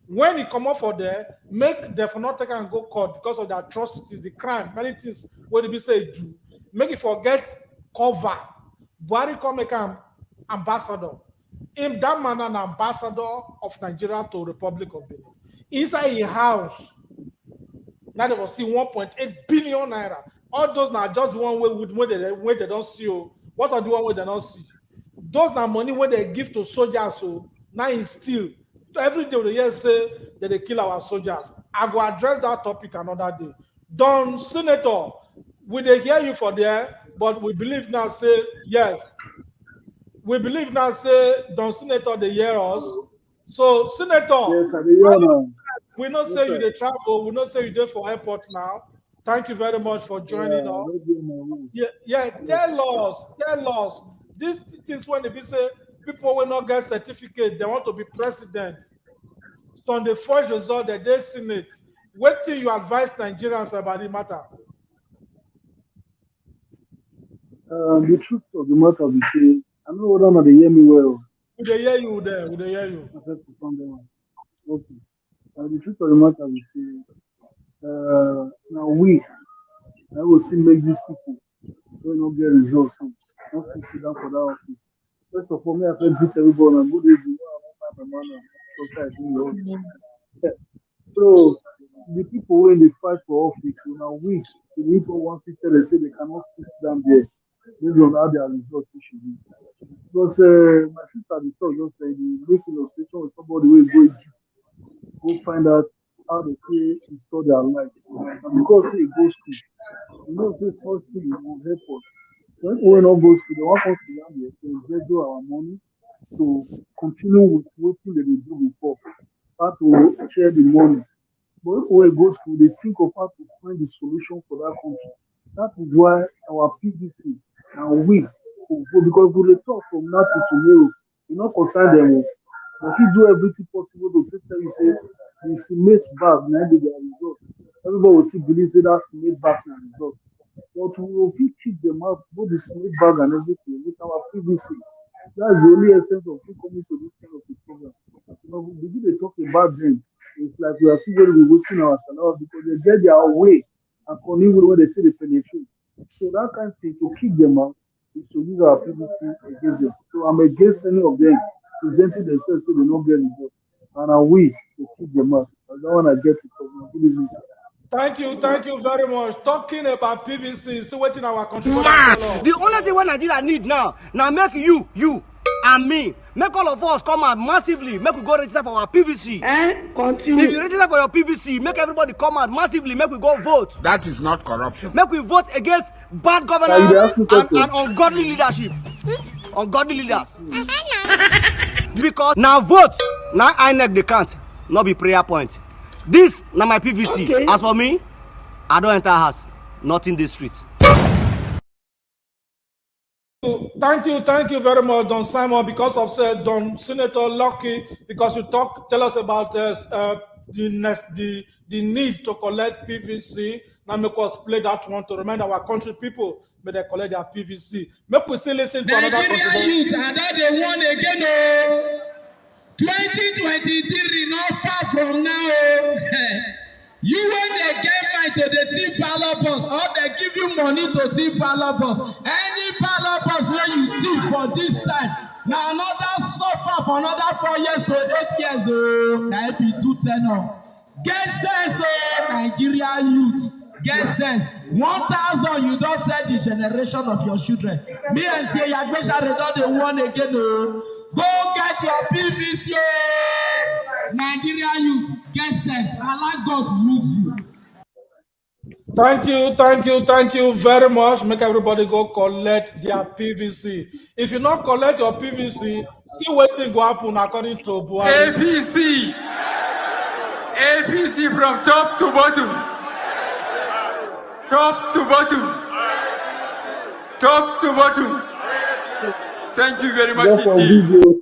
When he come up for there, make them for not take and go court because of the atrocities, the crime, many things what they be say do. Make it forget cover. Buhari come make him ambassador. Him that man an ambassador of Nigeria to Republic of Benin. Inside his house, now they will see 1.8 billion naira. All those now just the one way they don't see. What are the one way they don't see? Those now money where they give to soldiers. So now it's still. Every day they say that they kill our soldiers. I will address that topic another day. Don Senator, we they hear you for there, but we believe now say yes. We believe now say Don Senator they hear us. So Senator, Yes, we not say you they travel, we not say you there for airport now. Thank you very much for joining us. Yeah, tell us. These things when they say people will not get certificate, they want to be president. So on the first result that they Senate, what till you advise Nigerians about the matter? The truth of the matter is, I know whether they hear me well. Would they hear you there? Would they hear you? Okay. The truth of the matter is, now I will still make these people will not get results. Not sit down for that office. First of all, me I first greet everybody and good evening. So the people when they fight for office, you know, we, the people want to tell they say they cannot sit down there based on how their results should be. Because my sister the talk just said the make illustration with somebody will go find out how they say restore their life. And because he goes school, you know, say such thing will help us. When we not go school, they want us to learn here to invest our money to continue with what they do before, how to share the money. But if we go school, they think of how to find the solution for that country. That is why our PVC and we, because we talk from now to tomorrow, we not concern them. But if you do everything possible to tell you say the cement bag na be their result. Everybody will still believe say that cement bag na result. But we will keep them out, both the cement bag and everything with our PVC. That's the only essence of coming to this kind of a program. You know, we begin to talk about them. It's like we are still going to be wasting our salary because they get their way according to when they say they penetrate. So that kind of thing to keep them out is to use our PVC against them. So I'm against any of them presenting themselves so they don't get involved. And are we to keep them out. I don't want to get to problem. Good evening, sir. Thank you very much. Talking about PVC, see what in our country. Man, the only thing what Nigeria need now make you and me, make all of us come out massively, make we go register for our PVC. Continue. If you register for your PVC, make everybody come out massively, make we go vote. That is not corruption. Make we vote against bad Can you governance ask me question? and ungodly leadership. Ungodly leaders. Because now vote, now INEC they can't, not be prayer point. This now my PVC. Okay. As for me, I don't enter house, not in the street. Thank you very much, Don Simon, because of Don Senator Lucky, because you tell us about the need to collect PVC. Now make us play that one to remind our country people may they collect their PVC. Make we still listen to another Nigeria youth and that they won again. Oh, 2023 not far from now. Oh. You when they get mind to the team ballot bus or they give you money to team ballot bus, any ballot bus where you team for this time, now another suffer for another 4 years to 8 years. Oh, now it be 210. Get sense, oh, Nigeria youth. Get sense. 1,000 you don't set the generation of your children. Me and say Yagbesha don't they won again. Oh. Go get your PVC. Nigeria youth, get sense. Allah God use you. Thank you very much. Make everybody go collect their PVC. If you not collect your PVC, still waiting go happen according to Buhari. APC from top to bottom. Top to bottom. Top to bottom. Thank you very much Just for indeed. video.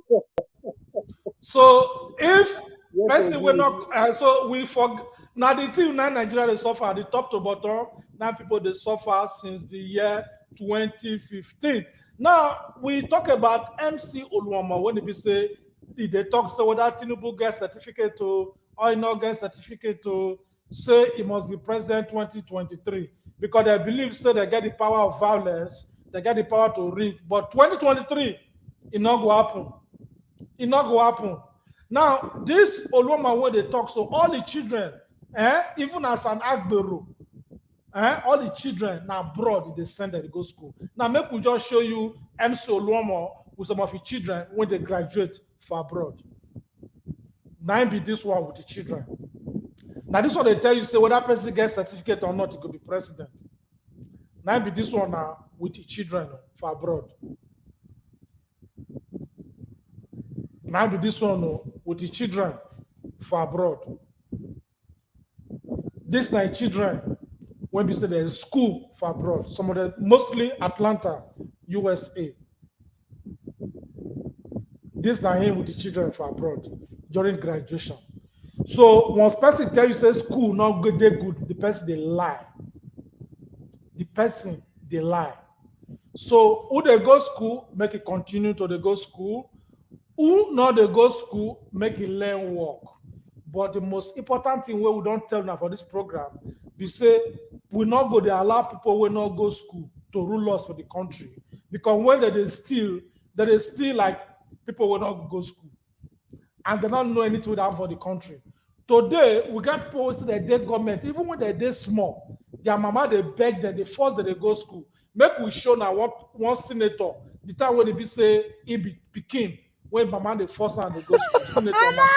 So if Yes, person will indeed. not, so we forget. Now the thing now Nigeria they suffer the top to bottom. Now people they suffer since the year 2015. Now we talk about MC Oluwama when they say they talk so whether Tinubu get certificate to or he not get certificate to say he must be president 2023 because they believe say they get the power of violence, they get the power to rig. But 2023 it not go happen. It not go happen. Now, this Oloma where they talk, so all the children, even as an Agbero, all the children now abroad, they send them to go school. Now, make we just show you MC Oloma with some of the children when they graduate for abroad. Now, be this one with the children. Now, this one they tell you, say, whether person gets certificate or not, he could be president. Now, be this one now with the children for abroad. Now do this one with the children for abroad. This night children, when we say there's school for abroad, some of them mostly Atlanta, USA. This night here with the children for abroad during graduation. So once person tell you say school not good, they good, the person they lie. The person they lie. So who they go school, make it continue to they go school. Who not they go school, make it learn work. But the most important thing we don't tell now for this program, we say we not go, they allow people who not go school to rule us for the country. Because when they still like people will not go school. And they don't know anything for the country. Today, we got people who say they government, even when they small, their mama, they beg them, they force them to go school. Make we show now one senator, the time when they be say, he be Peking, when mama, they force them to go school. Senator now.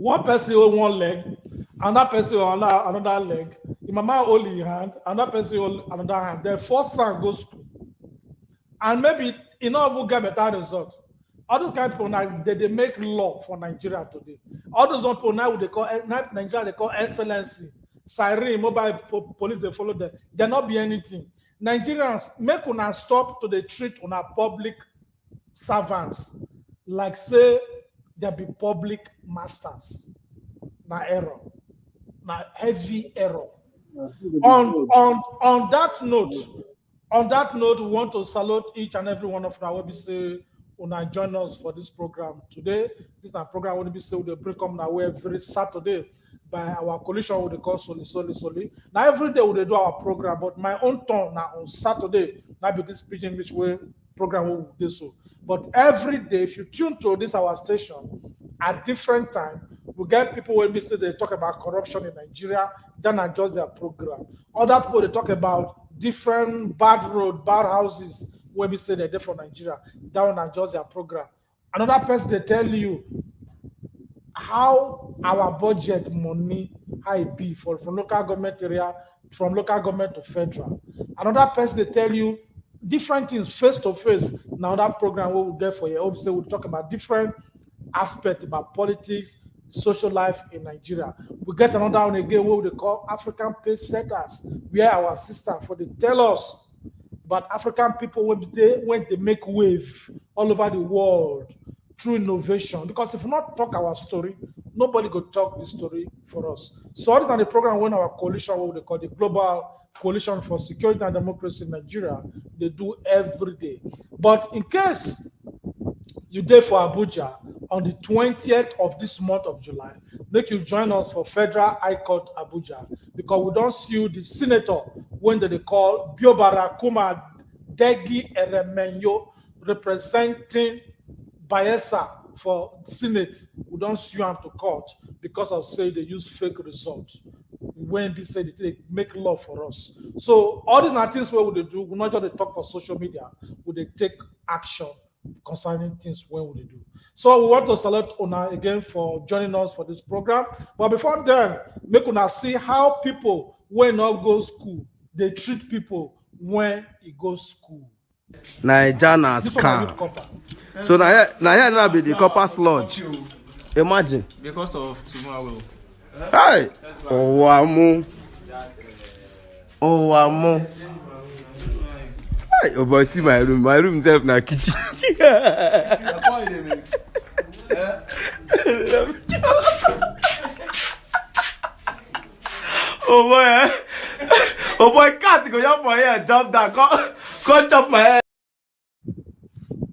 One person hold one leg, another person hold another leg. The mama hold his hand, another person hold another hand. The first son goes school. And maybe you know who get better result. All those kind of people now they make law for Nigeria today. All those people now they call Nigeria they call excellency. Siren, mobile police they follow them. There not be anything. Nigerians make una stop to the treat on our public servants like say there be public masters. Na error. Na heavy error. On that note, we want to salute each and every one of our we say una join us for this program today. This is a program where we say we bring come now every Saturday by our coalition we call Soli. Now every day we do our program, but my own turn now on Saturday. Now because speech English way program we do so. But every day, if you tune to this our station at different time, we get people when we say they talk about corruption in Nigeria, then adjust their program. Other people they talk about different bad road, bad houses when we say they're there for Nigeria, down adjust their program. Another person they tell you how our budget money how it be from local government area, from local government to federal. Another person they tell you different things face to face. Now that program we will get for you, obviously we'll talk about different aspects about politics, social life in Nigeria. We get another one again what they call African pace setters, where our sister for they tell us about African people when they make wave all over the world through innovation. Because if we not talk our story, nobody could talk the story for us. So all this on the program when our coalition, what they call the Global Coalition for Security and Democracy in Nigeria, they do every day. But in case you there for Abuja on the 20th of this month of July, make you join us for Federal High Court Abuja, because we don't sue the senator when they call Biobara Kuma Degi Eremenyo representing Bayelsa for Senate. We don't sue him to court because of say they use fake results. When they say they make law for us. So all these are things what we do, we not just talk for social media, we they take action concerning things when we do. So we want to salute Una again for joining us for this program. But before then, make Una see how people when not go school, they treat people when you go school. Nigeria scam. So now be the copper lodge. Imagine. Because of tomorrow. Hey! Oh, amo. Hey, oh boy, see my room. My room is na kitchen. Oh boy, oh boy, cat go jump my head, jump down, go jump my head.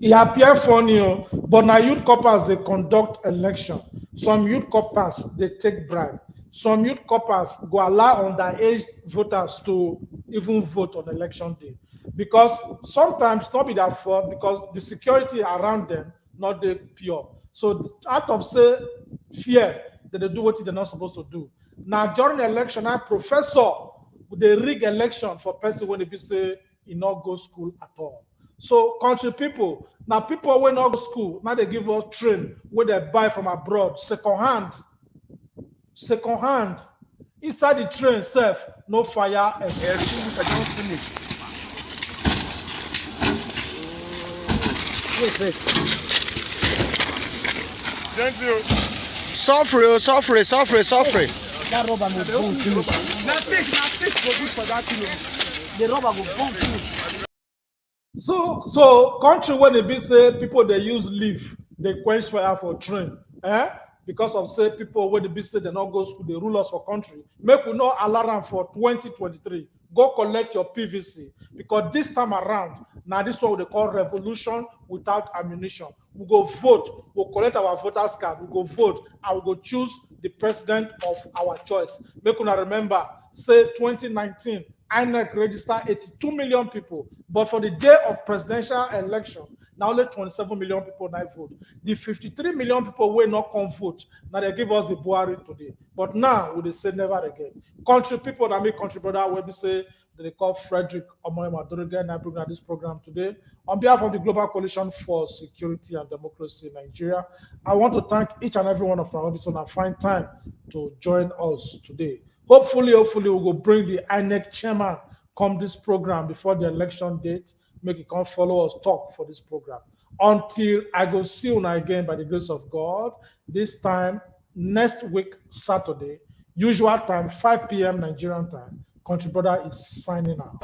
It appear funny, but now youth corpers they conduct election. Some youth corpers they take bribe. Some youth corpers go allow underage voters to even vote on election day. Because sometimes not be their fault, because the security around them not the pure. So out of say fear that they do what they're not supposed to do. Now during the election, I professor they rig election for person when they be say he not go school at all. So country people, now people when not go school, now they give us train where they buy from abroad, second hand. Inside the train self, no fire and everything I don't finish. Thank you. Suffer. That rubber will burn finish. Nothing go good for that thing. The rubber will burn finish. So country when they be say people they use leaf, they quench fire for train. Because of say people when they be say they not go school, they rule us for country. Make we not alarm for 2023. Go collect your PVC because this time around Now this is what they call revolution without ammunition. We go vote, we'll collect our voters card, we go vote, and we go choose the president of our choice. Make una remember, say 2019, INEC registered 82 million people, but for the day of presidential election, now only 27 million people now vote. The 53 million people will not come vote. Now they give us the Buhari today. But now we say never again. Country people that make country brother will be say they call Frederick Omoyema Doriga, and I bring out this program today. On behalf of the Global Coalition for Security and Democracy in Nigeria, I want to thank each and every one of our officers and find time to join us today. Hopefully, we will bring the INEC chairman come this program before the election date. Make it come follow us, talk for this program. Until I go see you again by the grace of God, this time next week, Saturday, usual time, 5 p.m. Nigerian time. Country Brother is signing out.